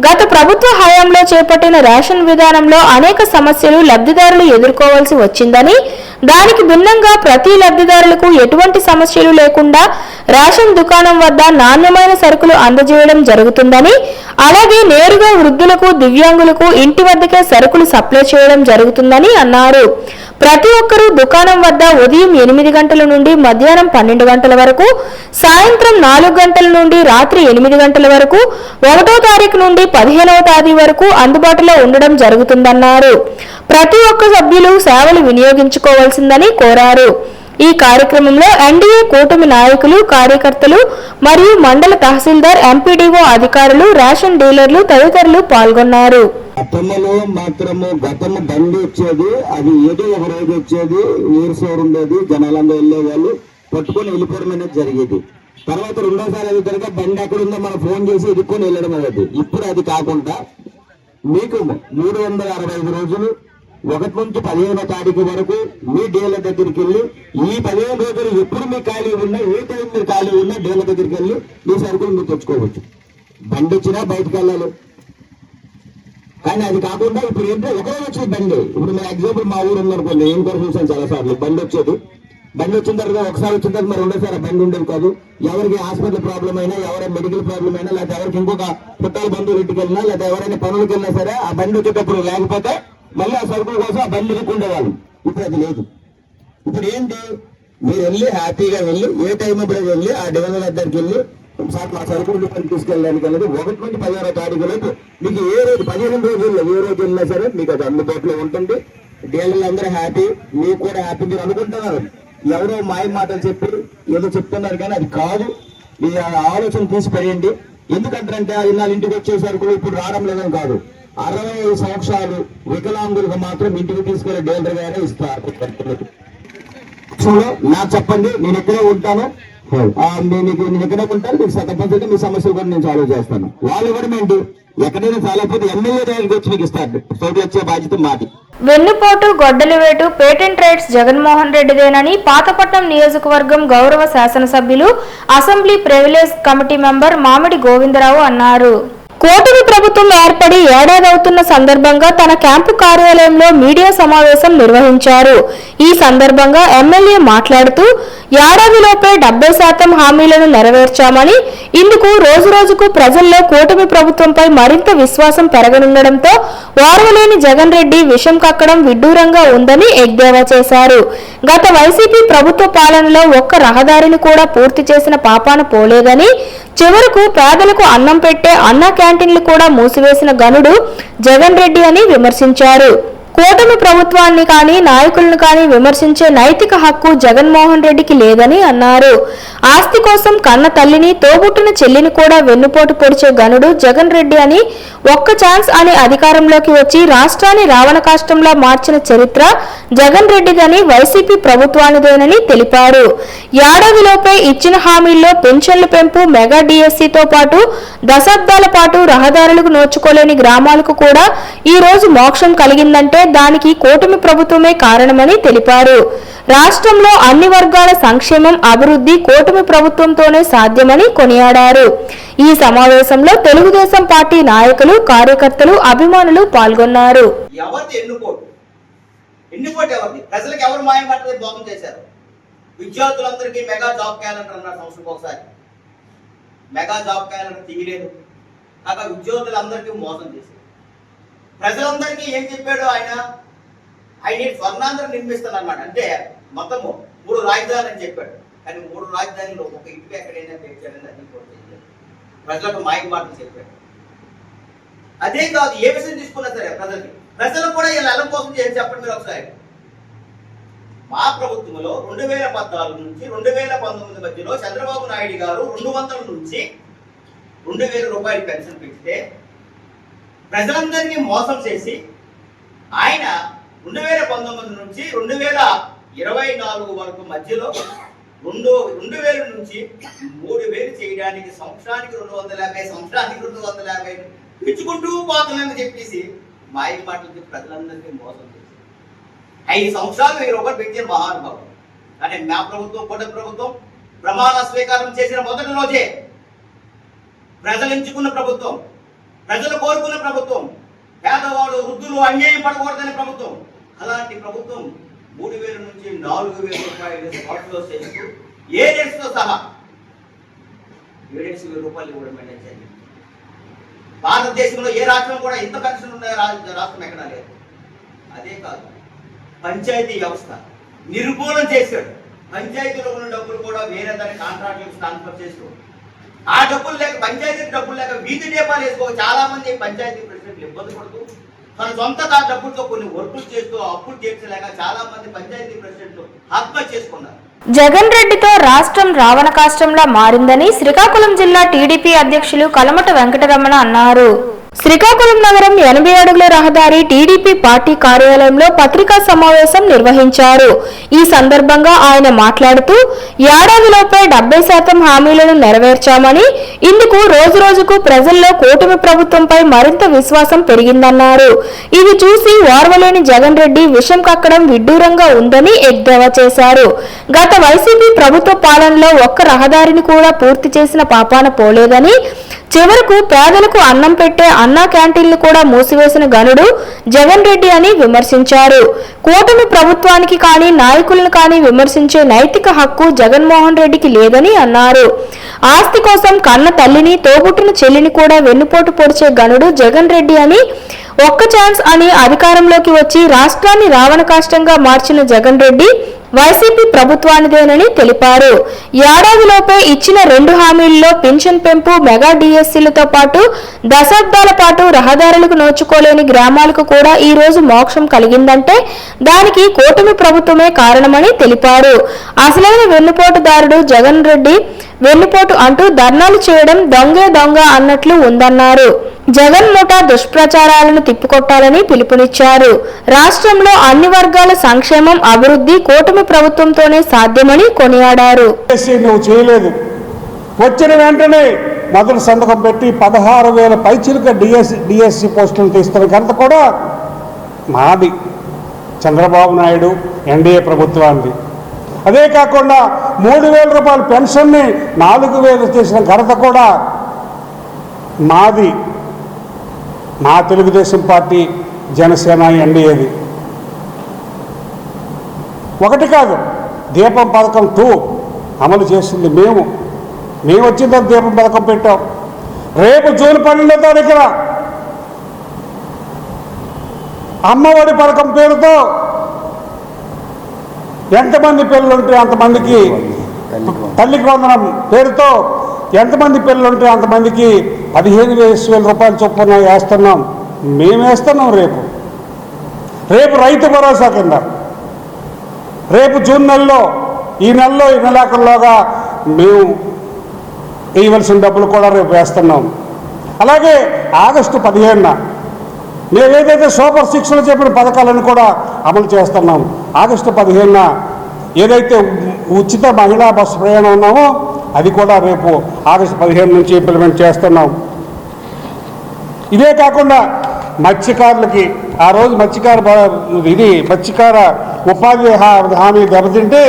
గత ప్రభుత్వ హయాంలో చేపట్టిన రేషన్ విధానంలో అనేక సమస్యలు లబ్ధిదారులు ఎదుర్కోవాల్సి వచ్చిందని, దానికి భిన్నంగా ప్రతి లబ్ధిదారులకు ఎటువంటి సమస్యలు లేకుండా రేషన్ దుకాణం వద్ద నాణ్యమైన సరుకులు అందజేయడం జరుగుతుందని, అలాగే నేరుగా వృద్ధులకు, దివ్యాంగులకు ఇంటి వద్దకే సరుకులు సప్లై చేయడం జరుగుతుందని అన్నారు. ప్రతి ఒక్కరూ దుకాణం వద్ద ఉదయం 8 గంటల నుండి మధ్యాహ్నం 12 గంటల వరకు, సాయంత్రం 4 గంటల నుండి రాత్రి 8 గంటల వరకు, 1వ తారీఖు నుండి 15వ తేదీ వరకు అందుబాటులో ఉండడం జరుగుతుందన్నారు. ప్రతి ఒక్క సభ్యులు సేవలు వినియోగించుకోవాల్సిందని కోరారు. ఈ కార్యక్రమంలో ఎన్డీఏ కూటమి నాయకులు, కార్యకర్తలు మరియు మండల తహసీల్దార్, ఎంపీడీఓ అధికారులు, రేషన్ డీలర్లు తదితరులు పాల్గొన్నారు. గతంలో మాత్రము గతము బండి వచ్చేది, అది ఏదో ఒక రోజు వచ్చేది, ఊరు సోరు ఉండేది, జనాలందరూ వెళ్ళేవాళ్ళు, పట్టుకొని వెళ్ళిపోవడం అనేది జరిగేది. తర్వాత రెండోసారి ఎదుగుతారుగా బండి ఎక్కడుందో మనం ఫోన్ చేసి ఎదుక్కొని వెళ్ళడం అనేది. ఇప్పుడు అది కాకుండా మీకు 365 రోజులు 1 నుంచి 15వ తారీఖు వరకు మీ డీలర్ దగ్గరికి వెళ్ళి, ఈ 15 రోజులు ఎప్పుడు మీ ఖాళీ ఉన్నా, ఏ టైం మీరు ఖాళీ ఉన్నా డీలర్ దగ్గరికి వెళ్ళి మీ సరుకులు మీరు తెచ్చుకోవచ్చు. బండి వచ్చినా బయటకు వెళ్ళాలి. కానీ అది కాకుండా ఇప్పుడు ఏంటంటే ఒకరోజు వచ్చేది బండి. ఇప్పుడు మన ఎగ్జాంపుల్ మా ఊరు ఉందనుకోండి, ఏం కూడా చూసాను చాలా సార్లు. బండి వచ్చేది, బండి వచ్చిన తర్వాత ఒకసారి వచ్చిన తర్వాత మరి రెండోసారి బండి ఉండేది కాదు. ఎవరికి హాస్పిటల్ ప్రాబ్లం అయినా, ఎవరైనా మెడికల్ ప్రాబ్లం అయినా, లేకపోతే ఎవరికి ఇంకొక పుట్టాల బంధువులు ఇంటికి వెళ్ళినా, లేదా ఎవరైనా పనులకు వెళ్ళినా సరే ఆ బండి వచ్చేటప్పుడు లేకపోతే మళ్ళీ ఆ సరుకుల కోసం ఆ బండి ఇరుక్కుండేవాళ్ళు. ఇప్పుడు అది లేదు. ఇప్పుడు ఏంటి, మీరు వెళ్ళి హ్యాపీగా వెళ్ళి ఏ టైం అప్పుడు వెళ్ళి ఆ డెవలపర్ దగ్గరికి వెళ్ళి సార్ మా సరుకులు పని తీసుకెళ్ళడానికి వెళ్ళదు 1 నుంచి 15వ తారీఖు లోపు మీకు ఏ రోజు 15 రోజుల్లో ఏ రోజు వెళ్ళినా సరే మీకు అది అందుబాటులో ఉంటుంది. డీలర్లు అందరూ హ్యాపీ, మీకు కూడా హ్యాపీ. మీరు అనుకుంటున్నారు ఎవరో మాయ మాటలు చెప్పి ఏదో చెప్తున్నారు, కానీ అది కాదు. మీ ఆలోచన తీసిపడేయండి. ఎందుకంటే ఇన్నాళ్ళు ఇంటికి వచ్చే సరుకులు ఇప్పుడు రావడం లేదని కాదు. 65 సంవత్సరాలు వికలాంగులకు మాత్రం ఇంటికి తీసుకెళ్లే డీలర్ గారే ఇస్తారు. నాకు చెప్పండి, నేను ఎక్కడే ఉంటాను, నేను ఎక్కడే ఉంటాను, మీకు తప్పనిసరిగా మీ సమస్యలు కూడా నేను సాల్వ్ చేస్తాను. వాళ్ళు ఇవ్వడం ఏంటి, ఎక్కడైనా చాలకపోతే ఎమ్మెల్యే దగ్గరికి వచ్చి మీకు ఇస్తారు. చోటు వచ్చే బాధ్యత మాది. వెన్నుపోటు గొడ్డలివేటు పేటెంట్ రైట్స్ జగన్మోహన్ రెడ్డిదేనని పాతపట్నం నియోజకవర్గం గౌరవ శాసనసభ్యులు అసెంబ్లీ ప్రివిలేజ్ కమిటీ మెంబర్ మామిడి గోవిందరావు అన్నారు. కూటమి ప్రభుత్వం ఏర్పడి ఏడాదవుతున్న సందర్భంగా తన క్యాంపు కార్యాలయంలో మీడియా సమావేశం నిర్వహించారు. ఈ సందర్భంగా ఎమ్మెల్యే మాట్లాడుతూ ఏడాదిలోపే 70% హామీలను నెరవేర్చామని, ఇందుకు రోజురోజుకు ప్రజల్లో కూటమి ప్రభుత్వంపై మరింత విశ్వాసం పెరగనుండడంతో ఓర్వలేని జగన్ రెడ్డి విషం కక్కడం విడ్డూరంగా ఉందని ఎద్దేవా చేశారు. గత వైసీపీ ప్రభుత్వ పాలనలో ఒక్క రహదారిని కూడా పూర్తి చేసిన పాపాన పోలేదని, చివరకు పేదలకు అన్నం పెట్టే అన్న క్యాంటీన్లు కూడా మూసివేసిన గనుడు జగన్ రెడ్డి అని విమర్శించారు. కూటమి ప్రభుత్వాన్ని కానీ నాయకులను కానీ విమర్శించే నైతిక హక్కు జగన్మోహన్ రెడ్డికి లేదని అన్నారు. ఆస్తి కోసం కన్న తల్లిని, తోబుట్టిన చెల్లిని కూడా వెన్నుపోటు పొడిచే గనుడు జగన్ రెడ్డి అని, ఒక్క ఛాన్స్ అని అధికారంలోకి వచ్చి రాష్ట్రాన్ని రావణ కాష్టంలా మార్చిన చరిత్ర జగన్ రెడ్డిదని, వైసీపీ ప్రభుత్వానిదేనని తెలిపారు. ఏడాదిలోపే ఇచ్చిన హామీల్లో పెన్షన్ల పెంపు, మెగా డిఎస్సితో పాటు దశాబ్దాల పాటు రహదారులకు నోచుకోలేని గ్రామాలకు కూడా ఈ రోజు మోక్షం కలిగిందంటే దానికి కూటమి ప్రభుత్వమే కారణమని తెలిపారు. రాష్ట్రంలో అన్ని వర్గాల సంక్షేమం, అభివృద్ధి కూటమి ప్రభుత్వంతోనే సాధ్యమని కొనియాడారు. ఈ సమావేశంలో తెలుగుదేశం పార్టీ నాయకులు, కార్యకర్తలు, అభిమానులు పాల్గొన్నారు. ప్రజలకు ఎవరు మాయం పట్టలేదు, మోసం చేశారు. విద్యార్థులందరికీ మెగా జాబ్ క్యాలెండర్ అన్నారు. సంవత్సరం ఒకసారి మెగా జాబ్ క్యాలెండర్ తిగిలేదు కాక విద్యార్థులందరికీ మోసం చేశారు. ప్రజలందరికీ ఏం చెప్పాడు ఆయన స్వర్ణాంధ్రం నిర్మిస్తాను అన్నమాట. అంటే మొత్తము 3 రాజధానులు అని చెప్పాడు. కానీ 3 రాజధానులు ఒక ఇంటికి ఎక్కడైనా తెచ్చాడని అది కూడా తెలియదు. ప్రజలకు మాయం మాటలు చెప్పాడు. అదే కాదు, ఏ విషయం తీసుకున్నా సరే ప్రజలు కూడా ఇలా అల్లం కోసం చేసి చెప్పండి మీరు ఒకసారి. మా ప్రభుత్వంలో 2014 నుంచి 2019 మధ్యలో చంద్రబాబు నాయుడు గారు 200 నుంచి 2000 రూపాయలు పెన్షన్ పెంచితే ప్రజలందరినీ మోసం చేసి ఆయన 2019 నుంచి 2024 వరకు మధ్యలో 2000 నుంచి 3000 చేయడానికి సంవత్సరానికి 250, సంవత్సరానికి 250 పెంచుకుంటూ పోతుందని చెప్పేసి మాయ మాటలకి ప్రజలందరికీ మోసం చేసి 5 సంవత్సరాలు 1000 రూపాయలు పెంచిన మహానుభావుడు. అంటే మా ప్రభుత్వం, కూటమి ప్రభుత్వం ప్రమాణ స్వీకారం చేసిన మొదటి రోజే ప్రజలు ఎంచుకున్న ప్రభుత్వం, ప్రజలు కోరుకున్న ప్రభుత్వం, పేదవాడు, వృద్ధులు అన్యాయం పడకూడదనే ప్రభుత్వం. అలాంటి ప్రభుత్వం 3000 నుంచి 4000 రూపాయలు స్పాట్లో చేస్తూ ఏడెడ్స్తో సహా 7,000 రూపాయలు ఇవ్వడం అనేది భారతదేశంలో ఏ రాష్ట్రం కూడా ఇంత పెన్షన్ ఉన్న రాష్ట్రం ఎక్కడా లేదు. అదే కాదు, పంచాయతీ వ్యవస్థ నిర్మూలన చేశాడు. పంచాయతీలో ఉన్న డబ్బులు కూడా వేరే దాని కాంట్రాక్టులకు ట్రాన్స్ఫర్ చేస్తూ ఆ డబ్బులు లేక, పంచాయతీ డబ్బులు లేక వీధి దీపాలు వేసుకో చాలా మంది పంచాయతీ ప్రెసిడెంట్లు ఇబ్బంది పడుతూ తన సొంత డబ్బులతో కొన్ని వర్కులు చేస్తూ అప్పులు తీర్చలేక చాలా మంది పంచాయతీ ప్రెసిడెంట్లు ఆత్మహత్య చేసుకున్నారు. జగన్ రెడ్డితో రాష్ట్రం రావణ కాష్టంలా మారిందని శ్రీకాకుళం జిల్లా టీడీపీ అధ్యక్షులు కలమట వెంకటరమణ అన్నారు. శ్రీకాకుళం నగరం 80 అడుగుల రహదారి టీడీపీ పార్టీ కార్యాలయంలో పత్రికా సమావేశం నిర్వహించారు. ఈ సందర్భంగా ఆయన మాట్లాడుతూ ఏడాదిలోపే 70% హామీలను నెరవేర్చామని, ఇందుకు రోజురోజుకు ప్రజల్లో కూటమి ప్రభుత్వంపై మరింత విశ్వాసం పెరిగిందన్నారు. ఇది చూసి ఓర్వలేని జగన్ రెడ్డి విషం కక్కడం విడ్డూరంగా ఉందని ఎద్దేవా చేశారు. గత వైసీపీ ప్రభుత్వ పాలనలో ఒక్క రహదారిని కూడా పూర్తి చేసిన పాపాన పోలేదని, చివరకు పేదలకు అన్నం పెట్టే అన్నా క్యాంటీన్లు కూడా మూసివేసిన గనుడు జగన్ రెడ్డి అని విమర్శించారు. కూటమి ప్రభుత్వానికి కానీ నాయకులను కానీ విమర్శించే నైతిక హక్కు జగన్మోహన్ రెడ్డికి లేదని అన్నారు. ఆస్తి కోసం కన్న తల్లిని, తోబుట్టిన చెల్లిని కూడా వెన్నుపోటు పొడిచే గనుడు జగన్ రెడ్డి అని, ఒక్క ఛాన్స్ అని అధికారంలోకి వచ్చి రాష్ట్రాన్ని రావణ కాష్టంగా మార్చిన జగన్ రెడ్డి వైసీపీ ప్రభుత్వానిదేనని తెలిపారు. ఏడాదిలోపే ఇచ్చిన 2 హామీల్లో పెన్షన్ పెంపు, మెగా డిఎస్సీలతో పాటు దశాబ్దాల పాటు రహదారులకు నోచుకోలేని గ్రామాలకు కూడా ఈ రోజు మోక్షం కలిగిందంటే దానికి కూటమి ప్రభుత్వమే కారణమని తెలిపారు. అసలైన వెన్నుపోటుదారుడు జగన్ రెడ్డి వెన్నుపోటు అంటూ ధర్నాలు చేయడం దొంగే దొంగ అన్నట్లు ఉందన్నారు. జగన్ ముఠా దుష్ప్రచారాలను తిప్పికొట్టాలని పిలుపునిచ్చారు. రాష్ట్రంలో అన్ని వర్గాల సంక్షేమం, అభివృద్ధి కూటమి ప్రభుత్వంతోనే సాధ్యమని కొనియాడారు. నువ్వు చేయలేదు, వచ్చిన వెంటనే మొదటి సంతకం పెట్టి 16,000 పైచిలుక డిఎస్సి పోస్టులు తీస్తున్న ఘనత కూడా మాది. చంద్రబాబు నాయుడు ఎన్డీఏ ప్రభుత్వానికి. అదే కాకుండా 3,000 రూపాయల పెన్షన్ని 4,000 చేసిన ఘనత కూడా మాది, మా తెలుగుదేశం పార్టీ, జనసేన, ఎన్డీఏది. ఒకటి కాదు, దీపం పథకం 2 అమలు చేసింది మేము వచ్చిన తర్వాత దీపం పథకం పెట్టాం. రేపు జూన్ 12వ తారీఖున అమ్మఒడి పథకం పేరుతో ఎంతమంది పిల్లలు ఉంటే అంతమందికి, తల్లికి వందనం పేరుతో ఎంతమంది పిల్లలు ఉంటే అంతమందికి 15,000 రూపాయల చొప్పున వేస్తున్నాం. మేము వేస్తున్నాం. రేపు రైతు భరోసా కింద రేపు జూన్ నెలలో, ఈ నెలాఖరులోగా మేము వేయవలసిన డబ్బులు కూడా రేపు వేస్తున్నాం. అలాగే ఆగస్టు 15న మేము ఏదైతే సూపర్ 6లో చెప్పిన పథకాలను కూడా అమలు చేస్తున్నాం. ఆగస్టు 15న ఏదైతే ఉచిత మహిళా బస్సు ప్రయాణం ఉన్నామో అది కూడా రేపు ఆగస్టు 15 నుంచి ఇంప్లిమెంట్ చేస్తున్నాం. ఇదే కాకుండా మత్స్యకారులకి ఆ రోజు మత్స్యకార ఉపాధి హామీ దెబ్బతింటే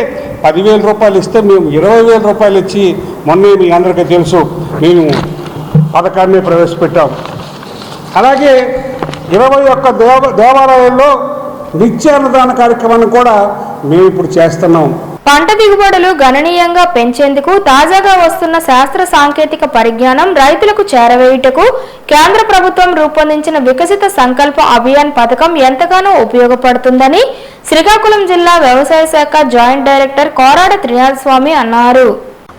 10,000 రూపాయలు ఇస్తే మేము 20,000 రూపాయలు ఇచ్చి మొన్న మీ అందరికీ తెలుసు మేము పథకాన్ని ప్రవేశపెట్టాం. అలాగే 21 దేవాలయాల్లో నిత్యాన్నదాన కార్యక్రమాన్ని కూడా మేము ఇప్పుడు చేస్తున్నాం. పంట దిగుబడులు గణనీయంగా పెంచేందుకు తాజాగా వస్తున్న శాస్త్ర సాంకేతిక పరిజ్ఞానం రైతులకు చేరవేయుటకు కేంద్ర ప్రభుత్వం రూపొందించిన వికసిత సంకల్ప అభియాన్ పథకం ఎంతగానో ఉపయోగపడుతుందని శ్రీకాకుళం జిల్లా వ్యవసాయ శాఖ జాయింట్ డైరెక్టర్ కోరాడ త్రినాథ్ స్వామి అన్నారు.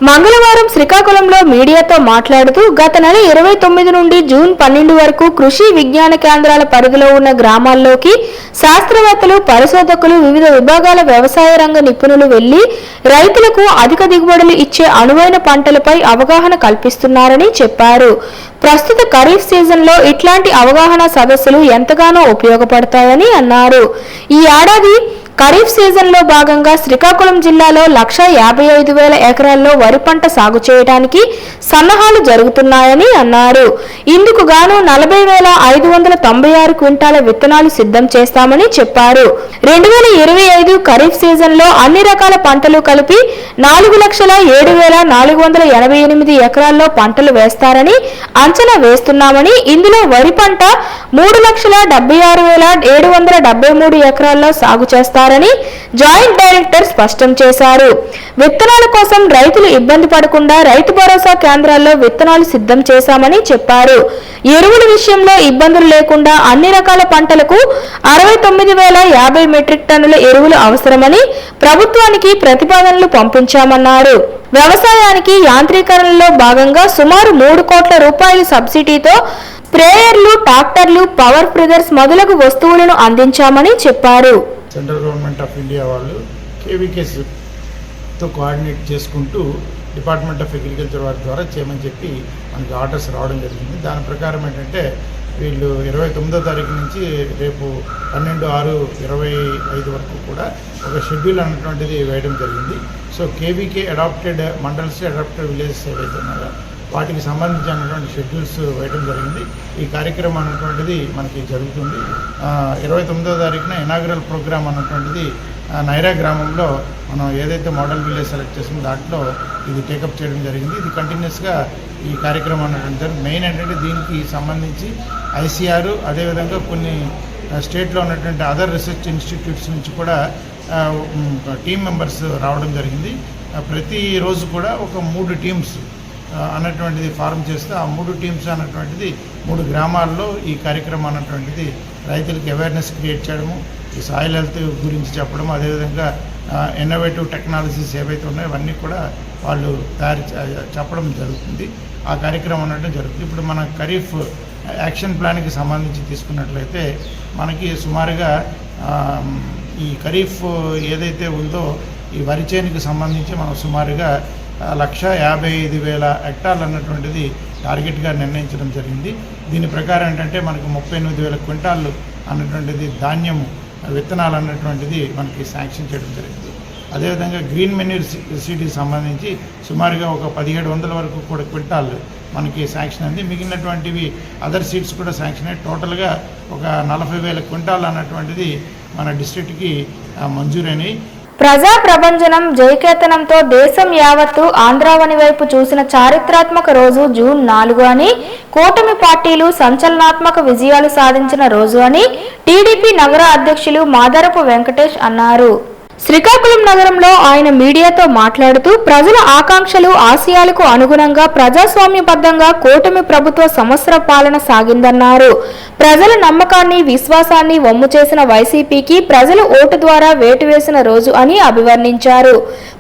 మంగళవారం శ్రీకాకుళంలో మీడియాతో మాట్లాడుతూ గత నెల 29 నుండి జూన్ 12 వరకు కృషి విజ్ఞాన కేంద్రాల పరిధిలో ఉన్న గ్రామాల్లోకి శాస్త్రవేత్తలు, పరిశోధకులు, వివిధ విభాగాల వ్యవసాయ రంగ నిపుణులు వెళ్లి రైతులకు అధిక దిగుబడులు ఇచ్చే అనువైన పంటలపై అవగాహన కల్పిస్తున్నారని చెప్పారు. ప్రస్తుత ఖరీఫ్ సీజన్లో ఇట్లాంటి అవగాహన సదస్సులు ఎంతగానో ఉపయోగపడతాయని అన్నారు. ఈ ఏడాది ఖరీఫ్ సీజన్లో భాగంగా శ్రీకాకుళం జిల్లాలో 1,55,000 ఎకరాల్లో వరి పంట సాగు చేయడానికి సన్నాహాలు జరుగుతున్నాయని అన్నారు. ఇందుకు గాను 40,596 క్వింటాల విత్తనాలు సిద్ధం చేస్తామని చెప్పారు. 2025 ఖరీఫ్ సీజన్లో అన్ని రకాల పంటలు కలిపి 4,07,488 ఎకరాల్లో పంటలు వేస్తారని అంచనా వేస్తున్నామని, ఇందులో వరి పంట 3,76,773 ఎకరాల్లో సాగు చేస్తారు జాయింట్ డైరెక్టర్ స్పష్టం చేశారు. విత్తనాల కోసం రైతులు ఇబ్బంది పడకుండా రైతు భరోసా కేంద్రాల్లో విత్తనాలు సిద్ధం చేశామని చెప్పారు. ఎరువుల విషయంలో ఇబ్బందులు లేకుండా అన్ని రకాల పంటలకు 69,050 మెట్రిక్ టన్నుల ఎరువులు అవసరమని ప్రభుత్వానికి ప్రతిపాదనలు పంపించామన్నారు. వ్యవసాయానికి యాంత్రీకరణలో భాగంగా సుమారు 3 కోట్ల రూపాయల సబ్సిడీతో స్ప్రేయర్లు, ట్రాక్టర్లు, పవర్ ప్రిజర్స్ మొదలగు వస్తువులను అందించామని చెప్పారు. సెంట్రల్ గవర్నమెంట్ ఆఫ్ ఇండియా వాళ్ళు కేవీకేస్తో కోఆర్డినేట్ చేసుకుంటూ డిపార్ట్మెంట్ ఆఫ్ అగ్రికల్చర్ వారి ద్వారా చేయమని చెప్పి మనకి ఆర్డర్స్ రావడం జరిగింది. దాని ప్రకారం ఏంటంటే వీళ్ళు 29వ తారీఖు నుంచి రేపు 12/6/25 వరకు కూడా ఒక షెడ్యూల్ అన్నటువంటిది వేయడం జరిగింది. So KVK adapted mandals, adapted villages ఏవైతే ఉన్నాయో వాటికి సంబంధించినటువంటి షెడ్యూల్స్ వేయడం జరిగింది. ఈ కార్యక్రమం అన్నటువంటిది మనకి జరుగుతుంది. 29వ తారీఖున ఇనాగ్రల్ ప్రోగ్రామ్ అన్నటువంటిది నైరా గ్రామంలో మనం ఏదైతే మోడల్ విలేజ్ సెలెక్ట్ చేసిందో దాంట్లో ఇది టేకప్ చేయడం జరిగింది. ఇది కంటిన్యూస్గా ఈ కార్యక్రమం అన్నటువంటి మెయిన్ ఏంటంటే దీనికి సంబంధించి ఐసీఆర్ అదేవిధంగా కొన్ని స్టేట్లో ఉన్నటువంటి అదర్ రీసెర్చ్ ఇన్స్టిట్యూట్స్ నుంచి కూడా టీమ్ మెంబర్స్ రావడం జరిగింది. ప్రతిరోజు కూడా ఒక 3 టీమ్స్ అన్నటువంటిది ఫార్మ్ చేస్తే ఆ 3 టీమ్స్ అన్నటువంటిది 3 గ్రామాల్లో ఈ కార్యక్రమం అన్నటువంటిది రైతులకు అవేర్నెస్ క్రియేట్ చేయడము, ఈ సాయిల్ హెల్త్ గురించి చెప్పడము, అదేవిధంగా ఇన్నోవేటివ్ టెక్నాలజీస్ ఏవైతే ఉన్నాయో అవన్నీ కూడా వాళ్ళు చెప్పడం జరుగుతుంది. ఆ కార్యక్రమం అన్నట్టు జరుగుతుంది. ఇప్పుడు మన ఖరీఫ్ యాక్షన్ ప్లాన్కి సంబంధించి తీసుకున్నట్లయితే మనకి సుమారుగా ఈ ఖరీఫ్ ఏదైతే ఉందో ఈ వరి చేనుకి సంబంధించి మనం సుమారుగా 1,55,000 హెక్టార్లు అన్నటువంటిది టార్గెట్గా నిర్ణయించడం జరిగింది. దీని ప్రకారం ఏంటంటే మనకు 38,000 క్వింటాళ్ళు అన్నటువంటిది ధాన్యం విత్తనాలు అన్నటువంటిది మనకి శాంక్షన్ చేయడం జరిగింది. అదేవిధంగా గ్రీన్ మెన్యూర్ సీడ్కి సంబంధించి సుమారుగా ఒక 1,700 వరకు కూడా క్వింటాళ్ళు మనకి శాంక్షన్ అయింది. మిగిలినటువంటివి అదర్ సీడ్స్ కూడా శాంక్షన్ అయ్యి టోటల్గా ఒక 40,000 క్వింటాల్ అన్నటువంటిది మన డిస్ట్రిక్ట్కి మంజూరైనవి. ప్రజా ప్రభంజనం జయకేతనంతో దేశం యావత్తు ఆంధ్రావని వైపు చూసిన చారిత్రాత్మక రోజు జూన్ 4 అని, కూటమి పార్టీలు సంచలనాత్మక విజయాలు సాధించిన రోజు అని టీడీపీ నగర అధ్యక్షులు మాదరపు వెంకటేష్ అన్నారు. శ్రీకాకుళం నగరంలో ఆయన మీడియాతో మాట్లాడుతూ ప్రజల ఆకాంక్షలు ఆశయాలకు అనుగుణంగా ప్రజాస్వామ్యబద్ధంగా కూటమి ప్రభుత్వ సంవత్సర పాలన సాగిందన్నారు. ప్రజల నమ్మకాన్ని విశ్వాసాన్ని వమ్ము చేసిన వైసీపీకి ప్రజలు ఓటు ద్వారా వేటు వేసిన రోజు అని అభివర్ణించారు.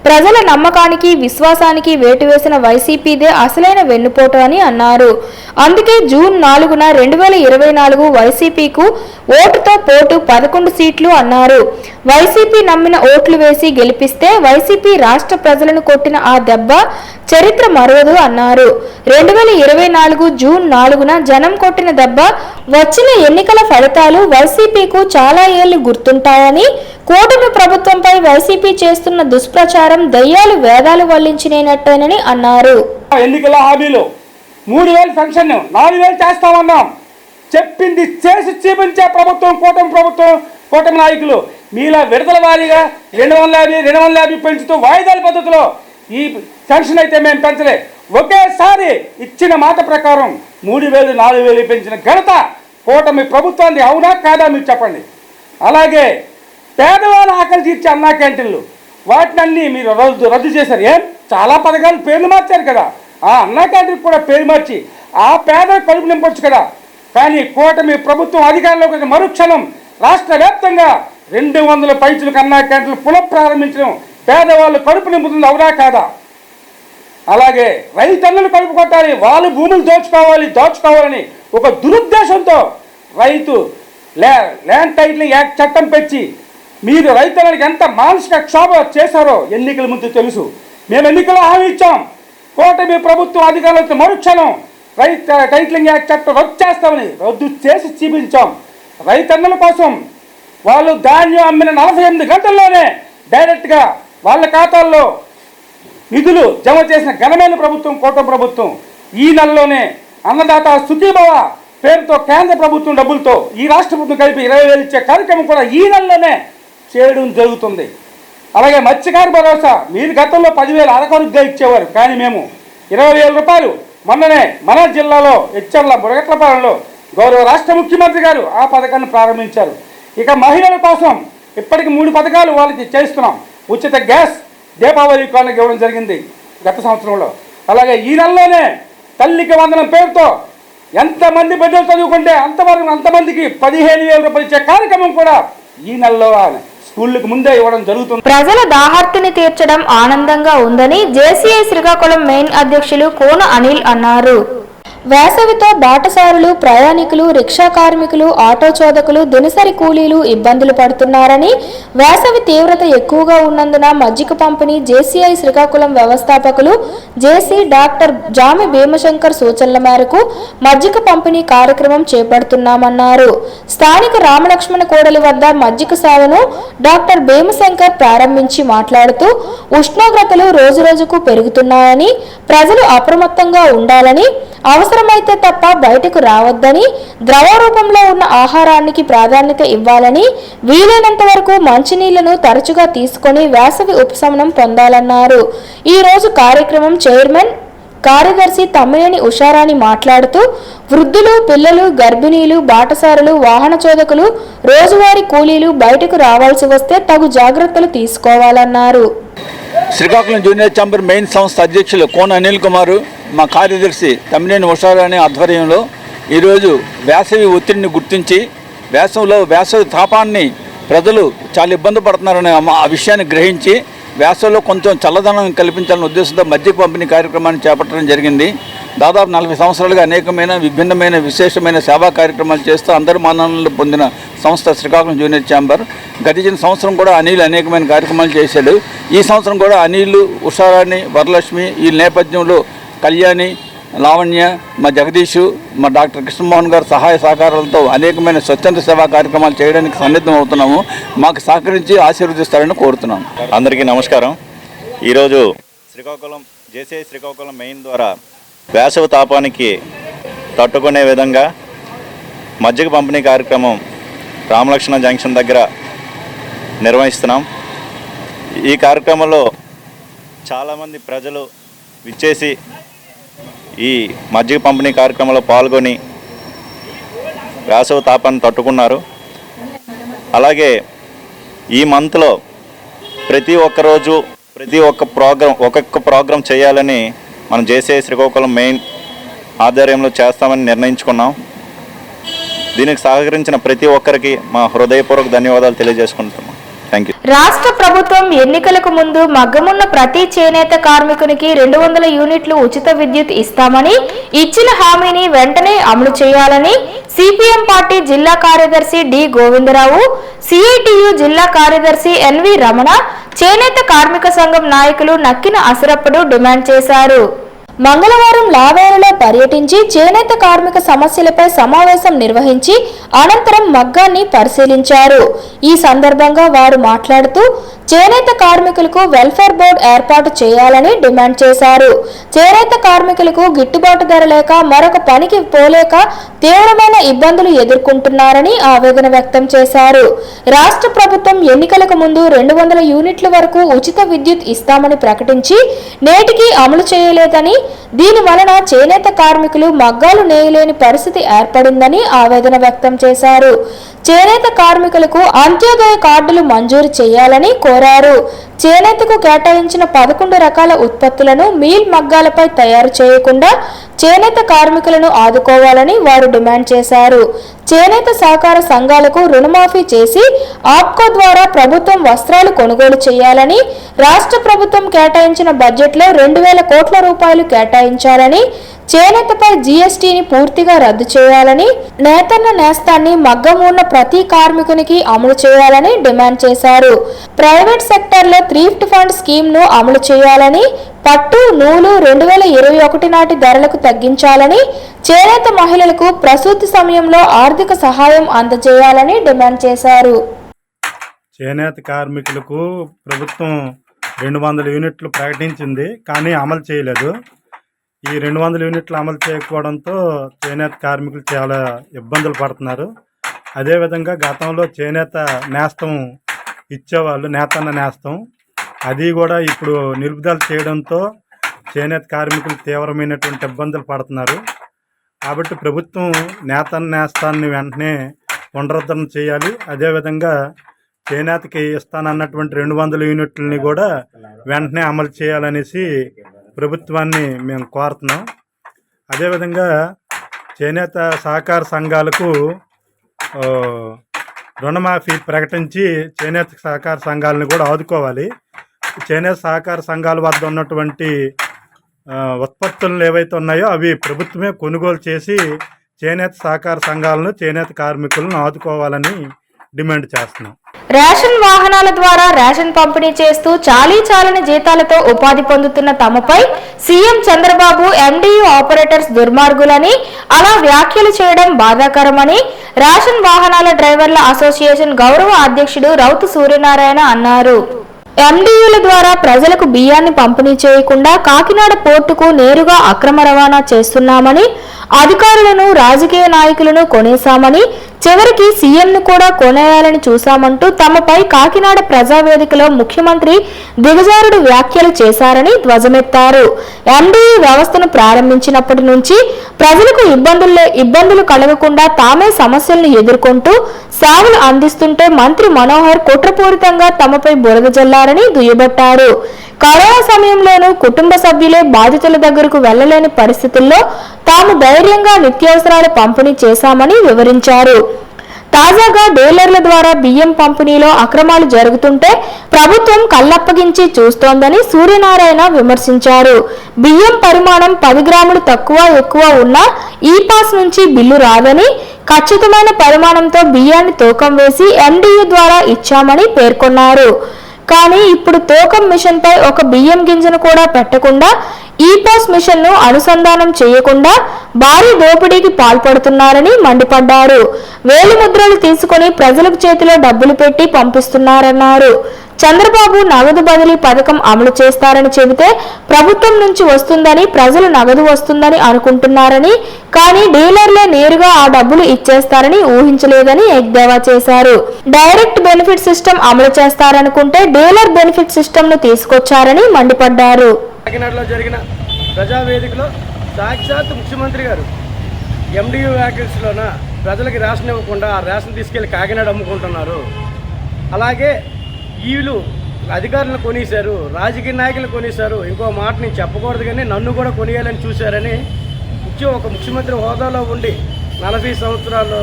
ప్రజల నమ్మకానికి విశ్వాసానికి వేటు వేసిన వైసీపీదే అసలైన వెన్నుపోటు అని అన్నారు. అందుకే జూన్ 4న 2024 వైసీపీకు ఓటుతో పోటు 11 సీట్లు అన్నారు. వైసీపీ నమ్మిన ఓట్లు వేసి గెలిపిస్తే వైసీపీ రాష్ట్ర ప్రజలను కొట్టిన ఆ దెబ్బ చరిత్ర మరవదు అన్నారు. 2024 జూన్ 4న జనం కొట్టిన దెబ్బ, వచ్చిన ఎన్నికల ఫలితాలు వైసీపీకు చాలా ఏళ్లు గుర్తుంటాయని, కూటమి ప్రభుత్వంపై వైసీపీ చేస్తున్న దుష్ప్రచారం దయ్యాలు వేదాలు వల్లించినట్టేనని అన్నారు. ఎన్నికల హామీలు 3000 పెన్షన్ 4000 చేస్తామన్నాం. చెప్పింది చేసి చూపించే ప్రభుత్వం కూటమి ప్రభుత్వం, కూటమి నాయకులు. మీలా విడతల వారీగా 250 పెంచుతూ వాయిదాల పద్ధతిలో ఈ పెన్షన్ అయితే మేము పెంచలే. ఒకేసారి ఇచ్చిన మాట ప్రకారం 3000 4000 పెంచిన ఘనత కూటమి ప్రభుత్వాన్ని. అవునా కాదా మీరు చెప్పండి. అలాగే పేదవాళ్ళ ఆకలి తీర్చే అన్నా క్యాంటీన్లు వాటినన్నీ మీరు రద్దు చేశారు. ఏం చాలా పథకాలు పేర్లు మార్చారు కదా. ఆ అన్నా క్యాంటీన్ కూడా పేరు మార్చి ఆ పేద కడుపు నింపొచ్చు కదా. కానీ కూటమి ప్రభుత్వం అధికారంలోకి మరుక్షణం రాష్ట్ర వ్యాప్తంగా 200 పైచులకు అన్నా క్యాంటీన్లు పునఃప్రారంభించడం పేదవాళ్ళు కడుపు నింపుతుంది. అవునా కాదా. అలాగే రైతన్నలు కడుపు కొట్టాలి, వాళ్ళు భూములు దోచుకోవాలని ఒక దురుద్దేశంతో రైతు ల్యాండ్ టైటిలింగ్ యాక్ట్ చట్టం పెంచి మీరు రైతులకు ఎంత మానసిక క్షోభ చేశారో ఎన్నికల ముందు తెలుసు. మేము ఎన్నికల్లో హామీ ఇచ్చాం, కూటమి ప్రభుత్వం అధికారులతో మరుక్షణం టైటిలింగ్ యాక్ట్ చట్టం రద్దు చేసి చూపించాం. రైతన్నల కోసం వాళ్ళు ధాన్యం అమ్మిన 48 గంటల్లోనే డైరెక్ట్గా వాళ్ళ ఖాతాల్లో నిధులు జమ చేసిన ఘనమైన ప్రభుత్వం కూటమి ప్రభుత్వం. ఈ నెలలోనే అన్నదాత సుఖీభవ పేరుతో కేంద్ర ప్రభుత్వం డబ్బులతో ఈ రాష్ట్ర ప్రభుత్వం కలిపి 20,000 ఇచ్చే కార్యక్రమం కూడా ఈ నెలలోనే చేయడం జరుగుతుంది. అలాగే మత్స్యకార భరోసా మీరు గతంలో 10,000 అరకొరుగ్గా ఇచ్చేవారు, కానీ మేము 20,000 రూపాయలు మొన్ననే మన జిల్లాలో హెచ్చర్ల బుడగట్లపాలెంలో గౌరవ రాష్ట్ర ముఖ్యమంత్రి గారు ఆ పథకాన్ని ప్రారంభించారు. ఇక మహిళల కోసం ఇప్పటికి 3 పథకాలు వాళ్ళకి చేస్తున్నాం. ఉచిత గ్యాస్ దీపావళి కానుక ఇవ్వడం జరిగింది గత సంవత్సరంలో. అలాగే ఈ నెలలోనే తల్లికి వందనం పేరుతో ఎంతమంది బిడ్డలు చదువుకుంటే అంతమందికి 15,000 రూపాయలు ఇచ్చే కార్యక్రమం కూడా ఈ నెలలో స్కూళ్ళకు ముందే ఇవ్వడం జరుగుతుంది. ప్రజల దాహార్తిని తీర్చడం ఆనందంగా ఉందని జేసీఐ శ్రీకాకుళం మెయిన్ అధ్యక్షులు కోన అనిల్ అన్నారు. వేసవితో బాటసారులు, ప్రయాణికులు, రిక్షా కార్మికులు, ఆటో చోదకులు, దినసరి కూలీలు ఇబ్బందులు పడుతున్నారని, వేసవి తీవ్రత ఎక్కువగా ఉన్నందున మజ్జిగ పంపిణీ జేసీఐ శ్రీకాకుళం వ్యవస్థాపకులు జేసీ డాక్టర్ జామి భీమశంకర్ సూచనల మేరకు మజ్జిగ పంపిణీ కార్యక్రమం చేపడుతున్నామన్నారు. స్థానిక రామలక్ష్మణ కూడలి వద్ద మజ్జిగ సేవను డాక్టర్ భీమశంకర్ ప్రారంభించి మాట్లాడుతూ ఉష్ణోగ్రతలు రోజురోజుకు పెరుగుతున్నాయని, ప్రజలు అప్రమత్తంగా ఉండాలని, అవసరమైతే తప్ప బయటకు రావద్దని, ద్రవ రూపంలో ఉన్న ఆహారానికి ప్రాధాన్యత ఇవ్వాలని, వీలైనంత వరకు మంచినీళ్లను తరచుగా తీసుకొని వేసవి ఉపశమనం పొందాలన్నారు. ఈ రోజు కార్యక్రమం చైర్మన్ కార్యదర్శి తమ్మినేని ఉషారాణి మాట్లాడుతూ వృద్ధులు, పిల్లలు, గర్భిణీలు, బాటసారులు, వాహన చోదకులు, రోజువారీ కూలీలు బయటకు రావాల్సి వస్తే తగు జాగ్రత్తలు తీసుకోవాలన్నారు. శ్రీకాకుళం జూనియర్ ఛాంబర్ మెయిన్ సంస్థ అధ్యక్షులు కోన అనిల్ కుమార్, మా కార్యదర్శి తమ్మినేని ఉషారాణి ఆధ్వర్యంలో ఈరోజు వేసవి ఒత్తిడిని గుర్తించి వేసవి తాపాన్ని ప్రజలు చాలా ఇబ్బంది పడుతున్నారనే ఆ విషయాన్ని గ్రహించి వేసవిలో కొంచెం చల్లదనం కల్పించాలనే ఉద్దేశంతో మజ్జిగ పంపిణీ కార్యక్రమాన్ని చేపట్టడం జరిగింది. దాదాపు 40 సంవత్సరాలుగా అనేకమైన విభిన్నమైన విశేషమైన సేవా కార్యక్రమాలు చేస్తూ అందరి మన్ననలు పొందిన సంస్థ శ్రీకాకుళం జూనియర్ ఛాంబర్. గడిచిన సంవత్సరం కూడా అనిల్ అనేకమైన కార్యక్రమాలు చేశాడు. ఈ సంవత్సరం కూడా అనిల్, ఉషారాణి, వరలక్ష్మి ఈ నేపథ్యంలో కళ్యాణి, లావణ్య, మా జగదీష్, మా డాక్టర్ కృష్ణమోహన్ గారు సహాయ సహకారాలతో అనేకమైన స్వచ్ఛంద సేవా కార్యక్రమాలు చేయడానికి సన్నిద్ధం అవుతున్నాము. మాకు సహకరించి ఆశీర్వదిస్తారని కోరుతున్నాం. అందరికీ నమస్కారం. ఈరోజు జేసీఐ శ్రీకాకుళం మెయిన్ ద్వారా వేసవి తాపానికి తట్టుకునే విధంగా మజ్జిగ పంపిణీ కార్యక్రమం రామలక్ష్మణ జంక్షన్ దగ్గర నిర్వహిస్తున్నాం. ఈ కార్యక్రమంలో చాలామంది ప్రజలు విచ్చేసి ఈ మజ్జిగ పంపిణీ కార్యక్రమంలో పాల్గొని వేసవి తాపాన్ని తట్టుకున్నారు. అలాగే ఈ మంత్లో ప్రతి ఒక్క రోజు ఒక్కొక్క ప్రోగ్రాం చేయాలని మనం జేసీ శ్రీకాకుళం మెయిన్ ఆధ్వర్యంలో చేస్తామని నిర్ణయించుకున్నాం. దీనికి సహకరించిన ప్రతి ఒక్కరికి మా హృదయపూర్వక ధన్యవాదాలు తెలియజేసుకుంటున్నాం. Thank you. రాష్ట్ర ప్రభుత్వం ఎన్నికలకు ముందు మగ్గమున్న ప్రతి చేనేత కార్మికునికి 200 యూనిట్లు ఉచిత విద్యుత్ ఇస్తామని ఇచ్చిన హామీని వెంటనే అమలు చేయాలని సిపిఎం పార్టీ జిల్లా కార్యదర్శి డి గోవిందరావు, సిఐటియు జిల్లా కార్యదర్శి ఎన్వి రమణ, చేనేత కార్మిక సంఘం నాయకులు నక్కిన అసరప్పుడు డిమాండ్ చేశారు. మంగళవారం లావేరులో పర్యటించి చేనేత కార్మిక సమస్యలపై సమావేశం నిర్వహించి అనంతరం మగ్గాన్ని పరిశీలించారు. ఈ సందర్భంగా వారు మాట్లాడుతూ చేనేత కార్మికులకు వెల్ఫేర్ బోర్డు ఏర్పాటు చేయాలని డిమాండ్ చేశారు. చేనేత కార్మికులకు గిట్టుబాటు ధర లేక మరొక పనికి పోలేక తీవ్రమైన ఇబ్బందులు ఎదుర్కొంటున్నారని ఆవేదన వ్యక్తం చేశారు. రాష్ట్ర ప్రభుత్వం ఎన్నికలకు ముందు 200 యూనిట్ల వరకు ఉచిత విద్యుత్ ఇస్తామని ప్రకటించి నేటికి అమలు చేయలేదని, దీని వలన చేనేత కార్మికులు మగ్గాలు నేయలేని పరిస్థితి ఏర్పడిందని ఆవేదన వ్యక్తం చేశారు. చేనేత కార్మికులకు అంత్యోదయ కార్డులు మంజూరు చేయాలని కోరారు. చేనేతకు కేటాయించిన 11 రకాల ఉత్పత్తులను మీల్ మగ్గాలపై తయారు చేయకుండా చేనేత కార్మికులను ఆదుకోవాలని వారు డిమాండ్ చేశారు. చేనేత సహకార సంఘాలకు రుణమాఫీ చేసి ఆప్కో ద్వారా ప్రభుత్వం వస్త్రాలు కొనుగోలు చేయాలని, రాష్ట్ర ప్రభుత్వం కేటాయించిన బడ్జెట్లో 2000 కోట్ల రూపాయలు కేటాయించాలని, చేనేతపై జీఎస్టీని పూర్తిగా రద్దు చేయాలని, నేతన్న నేస్తాన్ని మగ్గం ఉన్న ప్రతి కార్మికునికి అమలు చేయాలని డిమాండ్ చేశారు. ప్రైవేట్ సెక్టార్లో థ్రిఫ్ట్ ఫండ్ స్కీమ్ను అమలు చేయాలని, పట్టు నూలు 2021 నాటి ధరలకు తగ్గించాలని, చేనేత మహిళలకు ప్రసూతి సమయంలో ఆర్థిక సహాయం అందజేయాలని డిమాండ్ చేశారు. చేనేత కార్మికులకు ప్రభుత్వం 200 యూనిట్లు ప్రకటించింది, కానీ అమలు చేయలేదు. ఈ 200 యూనిట్లు అమలు చేయకపోవడంతో చేనేత కార్మికులు చాలా ఇబ్బందులు పడుతున్నారు. అదేవిధంగా గతంలో చేనేత నేస్తం ఇచ్చేవాళ్ళు, నేతన్న నేస్తం, అది కూడా ఇప్పుడు నిలుపుదల చేయడంతో చేనేత కార్మికులు తీవ్రమైనటువంటి ఇబ్బందులు పడుతున్నారు. కాబట్టి ప్రభుత్వం నేతన్న నేస్తాన్ని వెంటనే పునరుద్ధరణ చేయాలి. అదేవిధంగా చేనేతకి ఇస్తానన్నటువంటి 200 యూనిట్లని కూడా వెంటనే అమలు చేయాలనేసి ప్రభుత్వాన్ని మేము కోరుతున్నాం. అదేవిధంగా చేనేత సహకార సంఘాలకు రుణమాఫీ ప్రకటించి చేనేత సహకార సంఘాలను కూడా ఆదుకోవాలి. చేనేత సహకార సంఘాల వద్ద ఉన్నటువంటి ఉత్పత్తులు ఏవైతే ఉన్నాయో అవి ప్రభుత్వమే కొనుగోలు చేసి చేనేత సహకార సంఘాలను, చేనేత కార్మికులను ఆదుకోవాలని డిమాండ్ చేస్తున్నాం. రేషన్ వాహనాల ద్వారా రేషన్ పంపిణీ చేస్తూ చాలీచాలని జీతాలతో ఉపాధి పొందుతున్న తమపై సీఎం చంద్రబాబు ఎండియు ఆపరేటర్స్ దుర్మార్గులని, అలా వ్యాఖ్యలు చేయడం బాధాకరమని రేషన్ వాహనాల డ్రైవర్ల అసోసియేషన్ గౌరవ అధ్యక్షుడు రౌతు సూర్యనారాయణ అన్నారు. ఎండియుల ద్వారా ప్రజలకు బియ్యాన్ని పంపిణీ చేయకుండా కాకినాడ పోర్టుకు నేరుగా అక్రమ రవాణా చేస్తున్నామని, అధికారులను, రాజకీయ నాయకులను కొనేశామని, చివరికి సీఎంను కూడా కొనేయాలని చూశామంటూ తమపై కాకినాడ ప్రజావేదికలో ముఖ్యమంత్రి దిగజారుడు వ్యాఖ్యలు చేశారని ధ్వజమెత్తారు. ఎండియు వ్యవస్థను ప్రారంభించినప్పటి నుంచి ప్రజలకు ఇబ్బందులు కలగకుండా తామే సమస్యలను ఎదుర్కొంటూ సేవలు అందిస్తుంటే మంత్రి మనోహర్ కుట్రపూరితంగా తమపై బురద జల్లారని దుయ్యబట్టారు. కరోనా సమయంలోనూ కుటుంబ సభ్యులే బాధితుల దగ్గరకు వెళ్లలేని పరిస్థితుల్లో తాము ధైర్యంగా నిత్యావసరాలు పంపిణీ చేశామని వివరించారు. తాజాగా డీలర్ల ద్వారా బియ్యం పంపిణీలో అక్రమాలు జరుగుతుంటే ప్రభుత్వం కళ్ళప్పగించి చూస్తోందని సూర్యనారాయణ విమర్శించారు. బియ్యం పరిమాణం 10 గ్రాములు తక్కువ ఎక్కువ ఉన్నా ఈ పాస్ నుంచి బిల్లు రాదని, ఖచ్చితమైన పరిమాణంతో బియ్యాన్ని తూకం వేసి ఎండియు ద్వారా ఇచ్చామని పేర్కొన్నారు. కానీ ఇప్పుడు తూకం మిషన్ పై ఒక బియ్యం గింజను కూడా పెట్టకుండా, ఈ పాస్ మిషన్ ను అనుసంధానం చేయకుండా భారీ దోపిడీకి పాల్పడుతున్నారని మండిపడ్డారు. వేలు ముద్రలు తీసుకుని ప్రజలకు చేతిలో డబ్బులు పెట్టి పంపిస్తున్నారన్నారు. చంద్రబాబు నగదు బదిలీ పథకం అమలు చేస్తారని చెబితే ప్రభుత్వం నుంచి వస్తుందని ప్రజలు నగదు వస్తుందని అనుకుంటున్నారని, కానీ డీలర్లే నేరుగా ఆ డబ్బులు ఇచ్చేస్తారని ఊహించలేదని ఎద్దేవా చేశారు. డైరెక్ట్ బెనిఫిట్ సిస్టమ్ అమలు చేస్తారనుకుంటే డీలర్ బెనిఫిట్ సిస్టమ్ ను తీసుకొచ్చారని మండిపడ్డారు. కాకినాడలో జరిగిన ప్రజావేదికలో సాక్షాత్ ముఖ్యమంత్రి గారు MDU వ్యాకెట్స్లోన ప్రజలకి రేషన్ ఇవ్వకుండా ఆ రేషన్ తీసుకెళ్లి కాకినాడ అమ్ముకుంటున్నారు. అలాగే వీళ్ళు అధికారులను కొనేశారు, రాజకీయ నాయకులు కొనేశారు. ఇంకో మాట నేను చెప్పకూడదు కానీ నన్ను కూడా కొనియాలని చూశారని ఒక ముఖ్యమంత్రి హోదాలో ఉండి 40 సంవత్సరాలు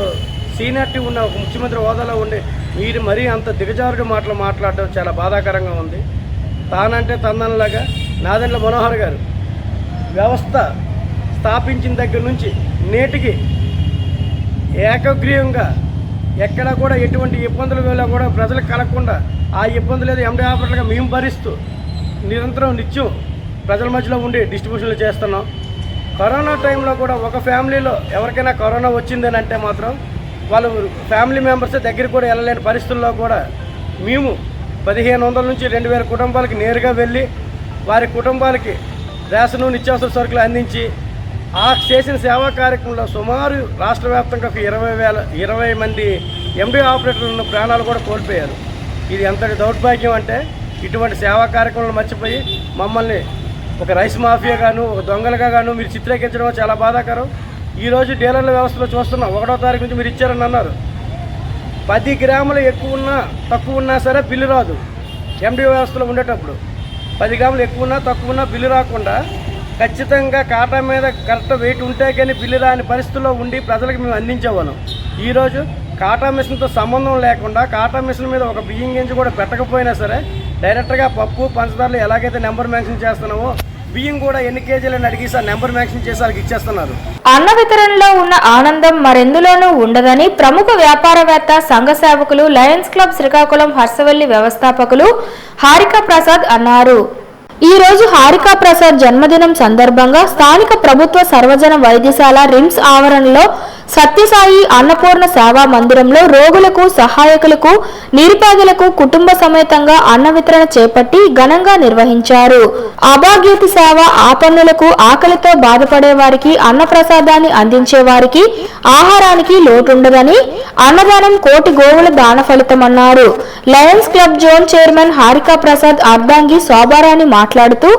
సీనియారిటీ ఉన్న ఒక ముఖ్యమంత్రి హోదాలో ఉండి మీరు మరీ అంత దిగజారుడు మాటలు మాట్లాడడం చాలా బాధాకరంగా ఉంది. తానంటే తందనలాగా నాదెండ్ల మనోహర్ గారు వ్యవస్థ స్థాపించిన దగ్గర నుంచి నేటికి ఏకగ్రీవంగా ఎక్కడ కూడా ఎటువంటి ఇబ్బందుల వల్ల కూడా ప్రజలకు కలగకుండా ఆ ఇబ్బందులు ఏదో MD ఆపరేటర్గా మేము భరిస్తూ నిత్యం ప్రజల మధ్యలో ఉండి డిస్ట్రిబ్యూషన్లు చేస్తున్నాం. కరోనా టైంలో కూడా ఒక ఫ్యామిలీలో ఎవరికైనా కరోనా వచ్చిందని అంటే మాత్రం వాళ్ళు ఫ్యామిలీ మెంబర్స్ దగ్గరికి కూడా వెళ్ళలేని పరిస్థితుల్లో కూడా మేము 1500 నుంచి 2000 కుటుంబాలకి నేరుగా వెళ్ళి వారి కుటుంబాలకి రేషను నిత్యావసర సరుకులు అందించి ఆ చేసిన సేవా కార్యక్రమంలో సుమారు రాష్ట్ర వ్యాప్తంగా 20 మంది MD ఆపరేటర్లు ప్రాణాలు కూడా కోల్పోయారు. ఇది ఎంతటి దౌర్భాగ్యం అంటే ఇటువంటి సేవా కార్యక్రమాలు మర్చిపోయి మమ్మల్ని ఒక రైస్ మాఫియా గాను ఒక దొంగలుగా గాను మీరు చిత్రీకరించడం చాలా బాధాకరం. ఈరోజు డీలర్ల వ్యవస్థలో చూస్తున్నాం. 1వ తారీఖు నుంచి మీరు ఇచ్చారని అన్నారు. 10 గ్రాములు ఎక్కువ ఉన్నా తక్కువ ఉన్నా సరే బిల్లు రాదు. MD వ్యవస్థలో ఉండేటప్పుడు 10 గ్రాములు ఎక్కువ ఉన్నా తక్కువ ఉన్నా బిల్లు రాకుండా ఖచ్చితంగా కాటా మీద కరెక్ట్ వెయిట్ ఉంటే కానీ బిల్లు రాని పరిస్థితుల్లో ఉండి ప్రజలకు మేము అందించేవాళ్ళం. ఈరోజు కాటా మిషన్తో సంబంధం లేకుండా కాటా మిషన్ మీద ఒక బియ్యం గింజ కూడా పెట్టకపోయినా సరే డైరెక్ట్గా పప్పు పంచదారలు ఎలాగైతే నెంబర్ మెన్షన్ చేస్తున్నామో బియ్యం కూడా ఎన్ని కేజీలని అడిగి సార్ నెంబర్ మెన్షన్ చేసి వాళ్ళకి ఇచ్చేస్తున్నారు. అన్న వితరణలో ఉన్న ఆనందం మరెందులోనూ ఉండదని ప్రముఖ వ్యాపారవేత్త, సంఘ సేవకులు, లయన్స్ క్లబ్ శ్రీకాకుళం హర్సవల్లి వ్యవస్థాపకులు హారికా ప్రసాద్ అన్నారు. ఈ రోజు హారికా ప్రసాద్ జన్మదినం సందర్భంగా స్థానిక ప్రభుత్వ సర్వజన వైద్యశాల రిమ్స్ ఆవరణలో సత్యసాయి అన్నపూర్ణ సేవా మందిరంలో రోగులకు, సహాయకులకు, నిరుపేదలకు కుటుంబ సమేతంగా అన్న వితరణ చేపట్టి ఘనంగా నిర్వహించారు. అభాగ్యత సేవ, ఆపన్నులకు, ఆకలితో బాధపడే వారికి అన్నప్రసాదాన్ని అందించే వారికి ఆహారానికి లోటుండదని, అన్నదానం కోటి గోవుల దాన ఫలితమన్నారు. Lions club zone chairman Harika Prasad అర్ధాంగి శోభారాణి మాట్లాడుతూ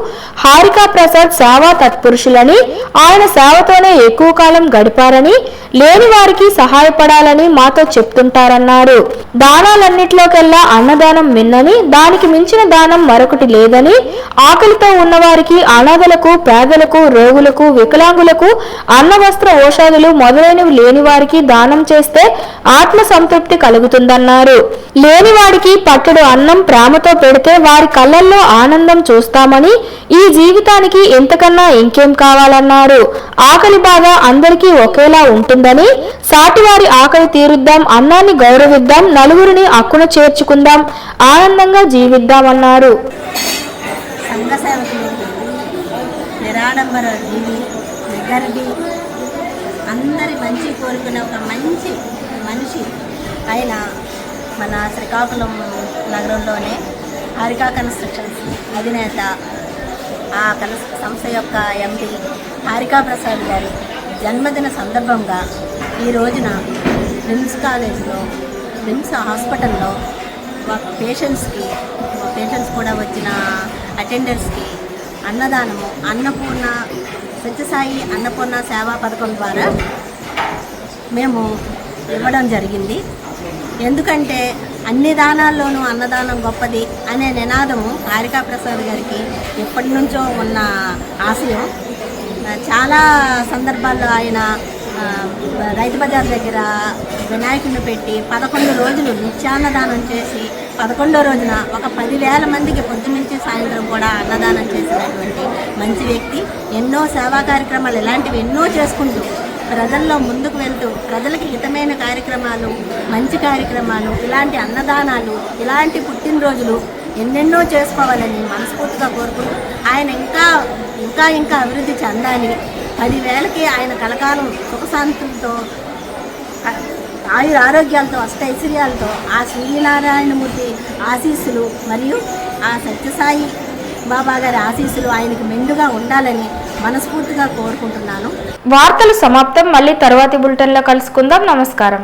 హారికా ప్రసాద్ సేవా తత్పురుషులని, ఆయన సేవతోనే ఎక్కువ కాలం గడిపారని, లేని వారికి సహాయపడాలని మాతో చెప్తుంటారన్నారు. దానాలన్నిటిలోకెల్లా అన్నదానం మిన్నని, దానికి మించిన దానం మరొకటి లేదని, ఆకలితో ఉన్నవారికి, అనాథలకు, పేదలకు, రోగులకు, వికలాంగులకు అన్న వస్త్ర ఔషధాలు మొదలైనవి లేని వారికి దానం చేస్తే ఆత్మ సంతృప్తి కలుగుతుందన్నారు. లేనివాడికి పట్టెడు అన్నం ప్రేమతో పెడితే వారి కళ్ళల్లో ఆనందం చూస్తామని, ఈ జీవితానికి ఇంతకన్నా ఇంకేం కావాలన్నారు. ఆకలి బాధ అందరికీ ఒకేలా ఉంటుందని, సాటివారి ఆకలి తీరుద్దాం, అన్నాన్ని గౌరవిద్దాం, నలుగురిని అక్కున చేర్చుకుందాం, ఆనందంగా జీవిద్దామన్నారు. సంఘ సేవకులు, నిరాడంబర జీవి, నిగర్వి, అందరి మంచి కోరుకునే ఒక మంచి మనిషి ఆయన మన శ్రీకాకుళం నగరంలోనే హారికా కన్స్ట్రక్షన్స్ అధినేత, ఆ సంస్థ యొక్క MD హారికా ప్రసాద్ గారి జన్మదిన సందర్భంగా ఈ రోజున రిమ్స్ కాలేజ్లో, రిమ్స్ హాస్పిటల్లో పేషెంట్స్ కూడా వచ్చిన అటెండర్స్కి అన్నదానము, అన్నపూర్ణ సత్యసాయి అన్నపూర్ణ సేవా పథకం ద్వారా మేము ఇవ్వడం జరిగింది. ఎందుకంటే అన్ని దానాల్లోనూ అన్నదానం గొప్పది అనే నినాదము హారికా ప్రసాద్ గారికి ఎప్పటి నుంచో ఉన్న ఆశయం. చాలా సందర్భాల్లో ఆయన రైతు బజార్ దగ్గర వినాయకుడిని పెట్టి 11 రోజులు నిత్యాన్నదానం చేసి 11వ రోజున ఒక 10,000 మందికి పొద్దు నుంచి సాయంత్రం కూడా అన్నదానం చేసినటువంటి మంచి వ్యక్తి. ఎన్నో సేవా కార్యక్రమాలు ఇలాంటివి ఎన్నో చేసుకుంటూ ప్రజల్లో ముందుకు వెళ్తూ ప్రజలకి హితమైన కార్యక్రమాలు, మంచి కార్యక్రమాలు, ఇలాంటి అన్నదానాలు, ఇలాంటి పుట్టినరోజులు ఎన్నెన్నో చేసుకోవాలని మనస్ఫూర్తిగా కోరుకుంటూ ఆయన ఇంకా అభివృద్ధి చెందాలి. 10,000కి ఆయన కలకాలం సుఖశాంతులతో ఆయుర ఆరోగ్యాలతో అష్టైశ్వర్యాలతో ఆ శ్రీనారాయణమూర్తి ఆశీస్సులు మరియు ఆ సత్యసాయి బాబా గారి ఆశీస్సులు ఆయనకి మెండుగా ఉండాలని మనస్ఫూర్తిగా కోరుకుంటున్నాను. వార్తలు సమాప్తం. మళ్ళీ తర్వాతి బులెటిన్లో కలుసుకుందాం. నమస్కారం.